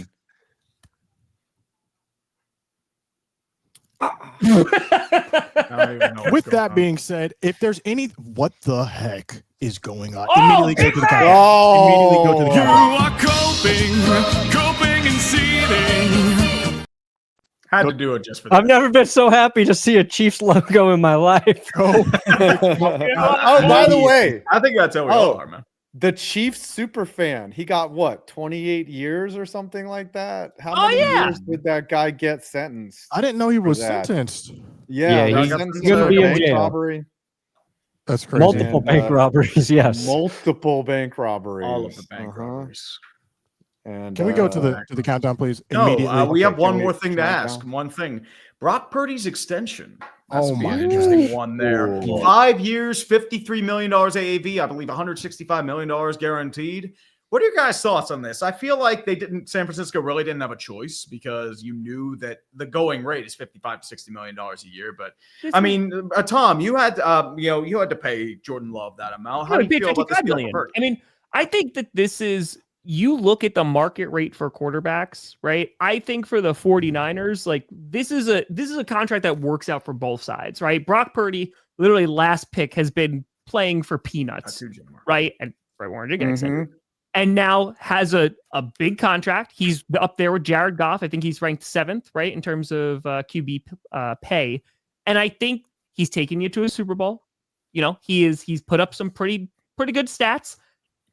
With that being said, if there's any, what the heck is going on? Oh, Immediately go to the countdown. Immediately go to the countdown. You are coping and seething. Had to do it just for that. I've never been so happy to see a Chiefs logo in my life. Oh, by the way, I think that's how we all are, man. The Chiefs super fan. He got what, 28 years or something like that? How many years did that guy get sentenced? I didn't know he was that? sentenced. Yeah, he's gonna be in bank jail. robbery. That's crazy. Multiple bank robberies, yes. Multiple bank robberies. All of the bank robberies. And can we go to the countdown, please? No, we have one more thing to count ask. down? One thing. Brock Purdy's extension. That's Oh my an interesting one there. Ooh. 5 years, $53 million AAV. I believe $165 million guaranteed. What are your guys' thoughts on this? I feel like San Francisco really didn't have a choice because you knew that the going rate is $55 to $60 million a year. But I mean, Tom, you had you had to pay Jordan Love that amount. How do you feel about this deal for Purdy? I mean, I think that this is, you look at the market rate for quarterbacks, right? I think for the 49ers, like this is a contract that works out for both sides, right? Brock Purdy, literally last pick, has been playing for peanuts, right? And Fred Warner did get extended. And now has a big contract. He's up there with Jared Goff. I think he's ranked 7th, right, in terms of QB pay. And I think he's taken you to a Super Bowl. You know, he's put up some pretty good stats.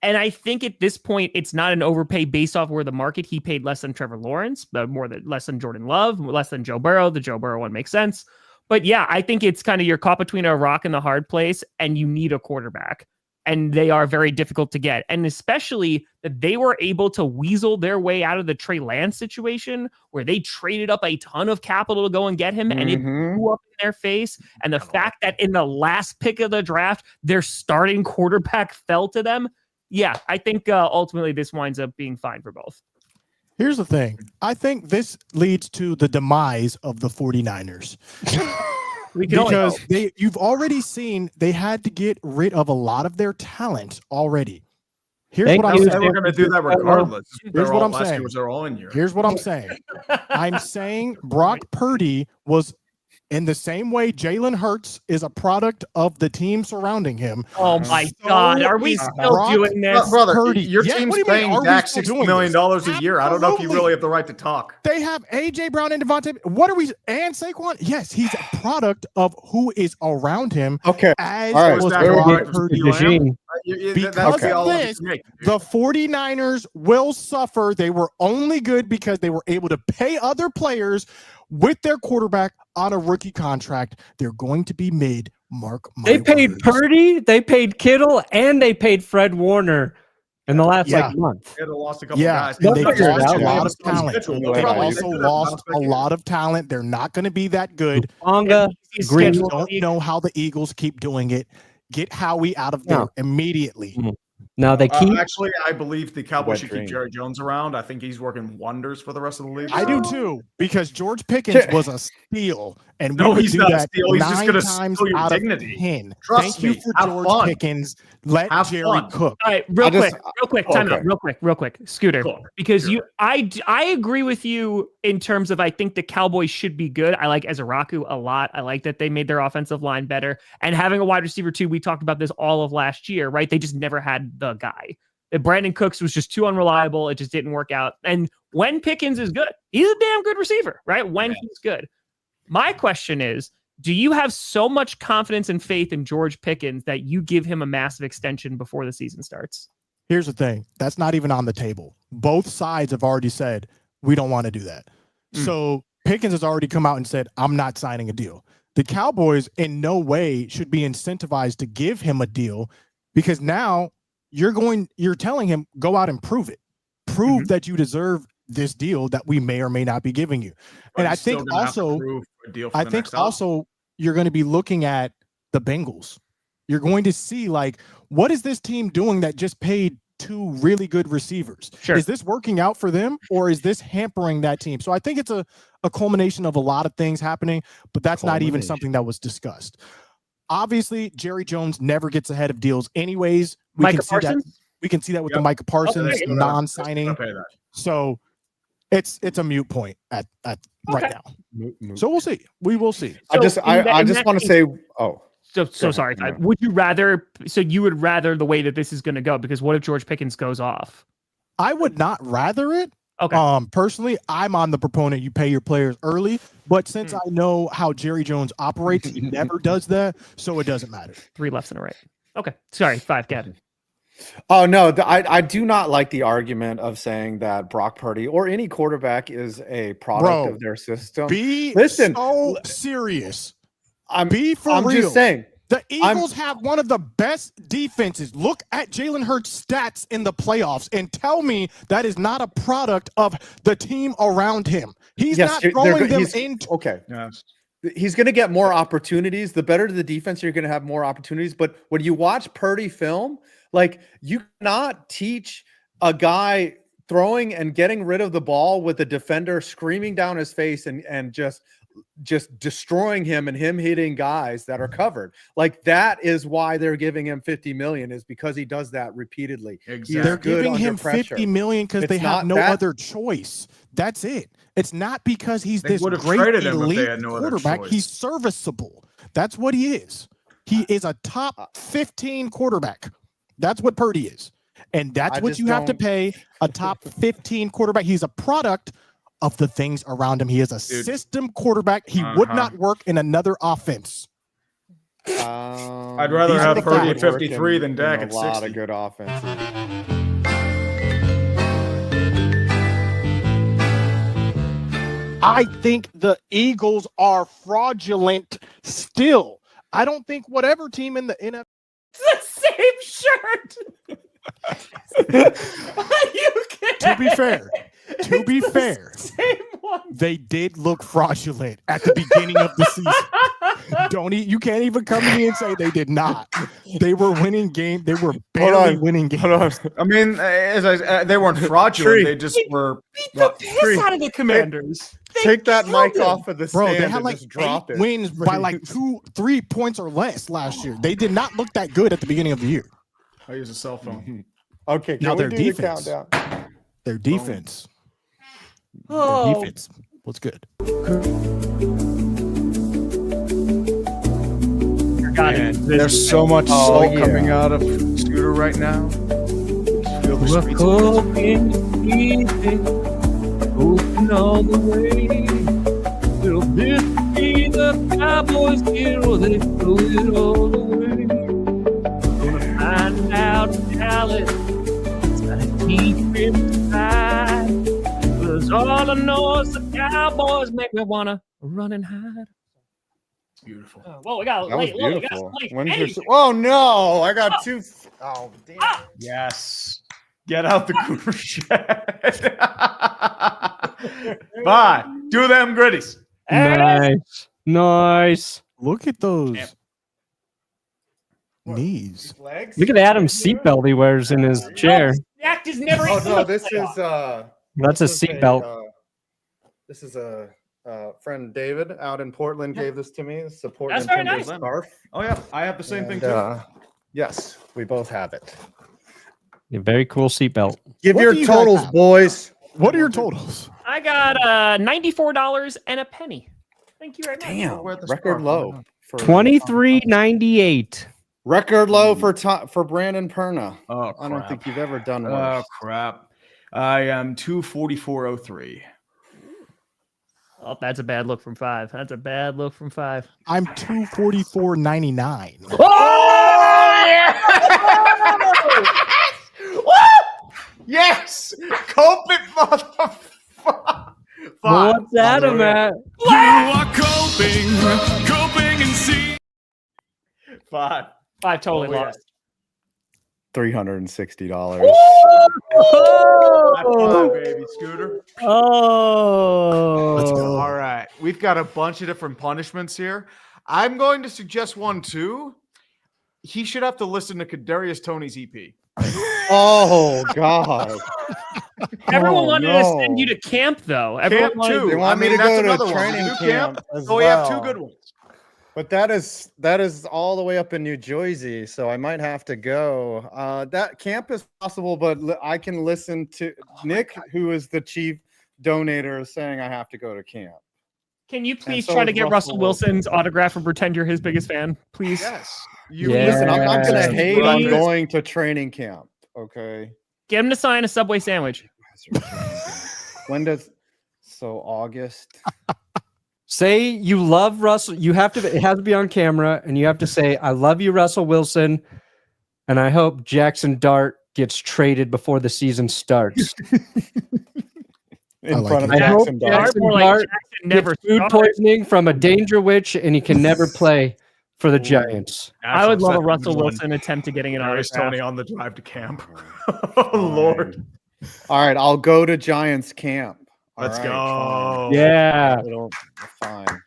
And I think at this point, it's not an overpay based off where the market. He paid less than Trevor Lawrence, but less than Jordan Love, less than Joe Burrow. The Joe Burrow one makes sense. But yeah, I think it's kind of you're caught between a rock and the hard place, and you need a quarterback. And they are very difficult to get. And especially that they were able to weasel their way out of the Trey Lance situation where they traded up a ton of capital to go and get him, and it blew up in their face. And the fact that in the last pick of the draft, their starting quarterback fell to them. Yeah, I think ultimately this winds up being fine for both. Here's the thing. I think this leads to the demise of the 49ers. Because you've already seen they had to get rid of a lot of their talent already. Here's what I'm saying. We're going to do that regardless. Here's what I'm saying. They're all in here. Here's what I'm saying. I'm saying Brock Purdy was, in the same way Jalen Hurts is a product of the team surrounding him. Oh my God. Are we still doing this? Brother, Purdy. your team's paying Dak $60 million a year. I don't know if you really have the right to talk. They have A.J. Brown and Devontae. And Saquon? Yes, he's a product of who is around him. Okay. As all right. was Brock Purdy. Because of this, the 49ers will suffer. They were only good because they were able to pay other players with their quarterback on a rookie contract. They're going to be made, mark my They paid words. Purdy, they paid Kittle, and they paid Fred Warner in the last month. They lost a couple guys. guys. They lost a lot of talent. Schedule. They also lost a lot of talent. They're not going to be that good. Anga, Green, don't know how the Eagles keep doing it. Get Howie out of there immediately. No, they keep. Actually, I believe the Cowboys should keep Jerry Jones around. I think he's working wonders for the rest of the league. I do too, because George Pickens was a steal, and we would do that he's just 9 gonna times steal your out dignity. of 10. Trust Thank you me. for Have George fun. Pickens. Let Jerry cook. All right, real quick, time out, real quick, Scooter, because I agree with you in terms of I think the Cowboys should be good. I like Ezeraku a lot. I like that they made their offensive line better, and having a wide receiver too. We talked about this all of last year, right? They just never had the guy. Brandon Cooks was just too unreliable. It just didn't work out. And when Pickens is good, he's a damn good receiver, right? When he's good. My question is, do you have so much confidence and faith in George Pickens that you give him a massive extension before the season starts? Here's the thing. That's not even on the table. Both sides have already said, we don't want to do that. So Pickens has already come out and said, I'm not signing a deal. The Cowboys in no way should be incentivized to give him a deal, because now you're telling him, go out and prove it. Prove that you deserve this deal that we may or may not be giving you. And I think also you're going to be looking at the Bengals. You're going to see, like, what is this team doing that just paid 2 really good receivers? Is this working out for them, or is this hampering that team? So I think it's a culmination of a lot of things happening, but that's not even something that was discussed. Obviously, Jerry Jones never gets ahead of deals anyways. We can see that with the Micah Parsons non-signing. So it's a moot point at right now. So we'll see. We will see. I just want to say, So sorry. Would you rather? So you would rather the way that this is going to go? Because what if George Pickens goes off? I would not rather it. Okay. Personally, I'm on the proponent. You pay your players early, but since I know how Jerry Jones operates, he never does that, so it doesn't matter. 3 lefts and a right. Okay. Sorry. 5. Gavin. Oh no, I do not like the argument of saying that Brock Purdy or any quarterback is a product of their system. Listen, so serious. I'm real. Just saying. The Eagles have one of the best defenses. Look at Jalen Hurts' stats in the playoffs and tell me that is not a product of the team around him. He's not throwing them into. Okay. Yes. He's going to get more opportunities. The better the defense, you're going to have more opportunities. But when you watch Purdy film, like, you cannot teach a guy throwing and getting rid of the ball with a defender screaming down his face and just destroying him and him hitting guys that are covered. Like, that is why they're giving him $50 million, is because he does that repeatedly. Exactly. They're giving him $50 million because they have no other choice. That's it. It's not because he's this great elite quarterback. He's serviceable. That's what he is. He is a top 15 quarterback. That's what Purdy is. And that's what you have to pay a top 15 quarterback. He's a product of the things around him. He is a system quarterback. He would not work in another offense. I'd rather have Purdy at 53 than Dak at 60. A lot of good offenses. I think the Eagles are fraudulent still. I don't think whatever team in the NFL. It's the same shirt. You kidding? To be fair, same one. They did look fraudulent at the beginning of the season. You can't even come to me and say they did not. They were winning games. They were barely winning games. I mean, they weren't fraudulent. They just were beat the piss out of the Commanders. Take that mic off of the stand. Bro, they had like 8 wins by like 2-3 points or less last year. They did not look that good at the beginning of the year. I use a cell phone. Okay, now their defense. Their defense. Their defense was good. There's so much salt coming out of Scooter right now. Feel the streets open all the way. Will this be the Cowboys here, or they throw it all away? Gonna find out Dallas got a deep inside. 'Cause all I know is the Cowboys make me wanna run and hide. Beautiful. Well, we got that late. Was beautiful. Oh no, I got two. Oh damn. Yes. Get out the cooler shed. Bye. Do them gritties. Nice. Look at those knees. Look at Adam's seatbelt he wears in his chair. Act is never. Oh no, this is that's a seatbelt. This is a friend David out in Portland gave this to me. Support That's very nice. Scarf. Oh yeah, I have the same thing too. Yes, we both have it. A very cool seatbelt. Give your totals, boys. What are your totals? I got $94 and a penny. Thank you very much. Damn, record low. $23.98. Record low for Brandon Perna. Oh, I don't think you've ever done worse. Oh crap! I am 244.03. Oh, that's a bad look from 5. That's a bad look from 5. I'm 244.99. Oh yeah! Yes! Cope it, motherfucker! What's Adam at? You are coping and see. 5 totally lost. $360. Oh, baby, Scooter. Oh. Let's go. All right. We've got a bunch of different punishments here. I'm going to suggest one, too. He should have to listen to Kadarius Toney's EP. Oh, God. Everyone wanted to send you to camp, though. Camp too. They want me to go to training camp. So we have 2 good ones. But that is all the way up in New Jersey, so I might have to go. That camp is possible, but I can listen to Nick, who is the chief donator, saying I have to go to camp. Can you please so try to is get Russell Russell Wilson's autograph and pretend you're his biggest fan, please? Yes. Listen, I'm not going to hate on Please. going to training camp. Okay. Get him to sign a Subway sandwich. When does August? Say you love Russell. You have to. It has to be on camera, and you have to say, "I love you, Russell Wilson," and I hope Jackson Dart gets traded before the season starts. In front of I hope Jackson Dart. Jackson More like Dart Jackson never gets food started. poisoning from a danger witch, and he can never play for the Giants. I would love a Actually, Russell one. Wilson attempt to getting an There's autograph. Tony on the drive to camp. Oh Lord. All right, I'll go to Giants camp. All Let's right, go. fine. Yeah. Fine.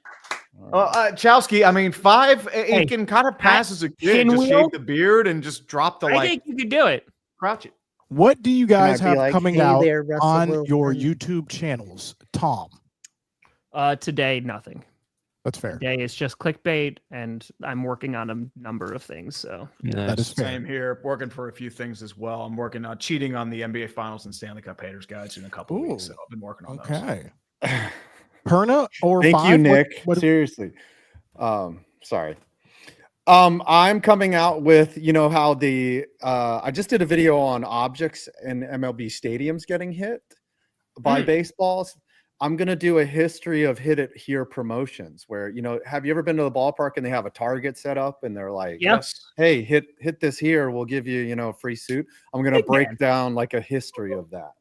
Well, Chowski, I mean, 5, Hey, he can kind of pass as a kid. Just pinwheel? shave the beard and just drop the I think you could do it. crouch it. What do you guys I be have like, coming "Hey out there, Russell on Wilson"? your YouTube channels, Tom? Today, nothing. That's fair. Today is just clickbait, and I'm working on a number of things. So That is fair. Same here. Working for a few things as well. I'm working on cheating on the NBA Finals and Stanley Cup haters guides in a couple of weeks. So I've been working on those. Okay. Perna or Thank 5? you, Nick. What- Seriously. Sorry. I'm coming out with, how I just did a video on objects in MLB stadiums getting hit by baseballs. I'm going to do a history of hit it here promotions where, have you ever been to the ballpark and they have a target set up and they're like, yes, hey, hit this here. We'll give you, a free suit. I'm going to break down like a history of that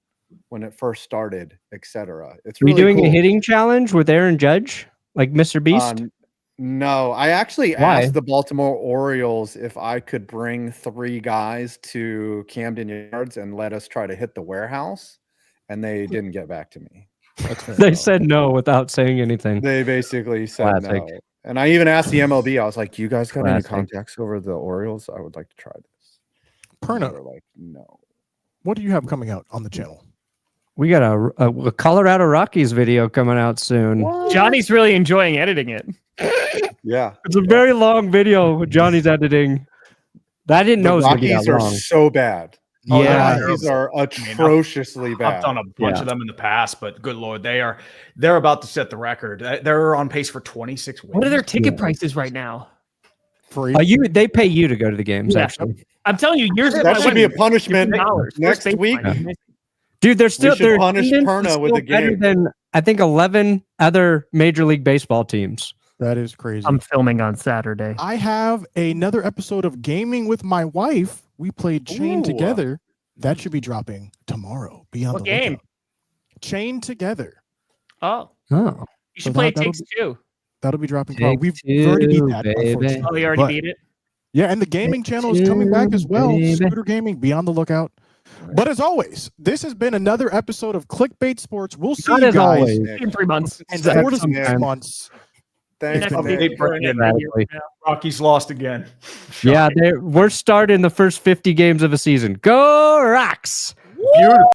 when it first started, etc. It's Are you really doing cool. a hitting challenge with Aaron Judge, like Mr. Beast? No, I actually Why? asked the Baltimore Orioles if I could bring 3 guys to Camden Yards and let us try to hit the warehouse, and they didn't get back to me. That's fair. They said no without saying anything. They basically said Classic. no. And I even asked the MLB, I was like, you guys got any Classic. contacts over the Orioles? I would like to try this. And Perna, they were like, no. what do you have coming out on the channel? We got a Colorado Rockies video coming out soon. Johnny's really enjoying editing it. Yeah. It's a very long video Johnny's editing. I didn't know The it was going to be Rockies that are long. so bad. Oh, Yeah. The Rockies are atrociously I've bad. done a bunch of them in the past, but good Lord, they're about to set the record. They're on pace for 26 wins. What are their ticket prices right now? Free. They pay you to go to the games, Yeah. actually. I'm telling you, years ago, That I should be a went punishment $50. next First week. baseline. Dude, they're still should their punish attendance Perna is with still the better game. than I think 11 other Major League Baseball teams. That is crazy. I'm filming on Saturday. I have another episode of Gaming with My Wife. We played Chain Ooh. Together. That should be dropping tomorrow. Be on What the game? lookout. Chain Together. Oh, Oh, you should So play that'll Takes Two. That'll be dropping tomorrow. Take We've already beat two, that. baby. Unfortunately. Oh, you already But- beat it? Yeah, and the gaming Take channel is coming back as well. two, baby. Scooter Gaming, be on the lookout. But as always, this has been another episode of Clickbait Sports. We'll see Not you as guys always. In 3 months. in Exactly. 4 to 6 Yeah. months. Thanks, It's been Nick. big. Exactly. Rockies lost again. Yeah, we're starting the first 50 games of a season. Go Rocks! Beautiful.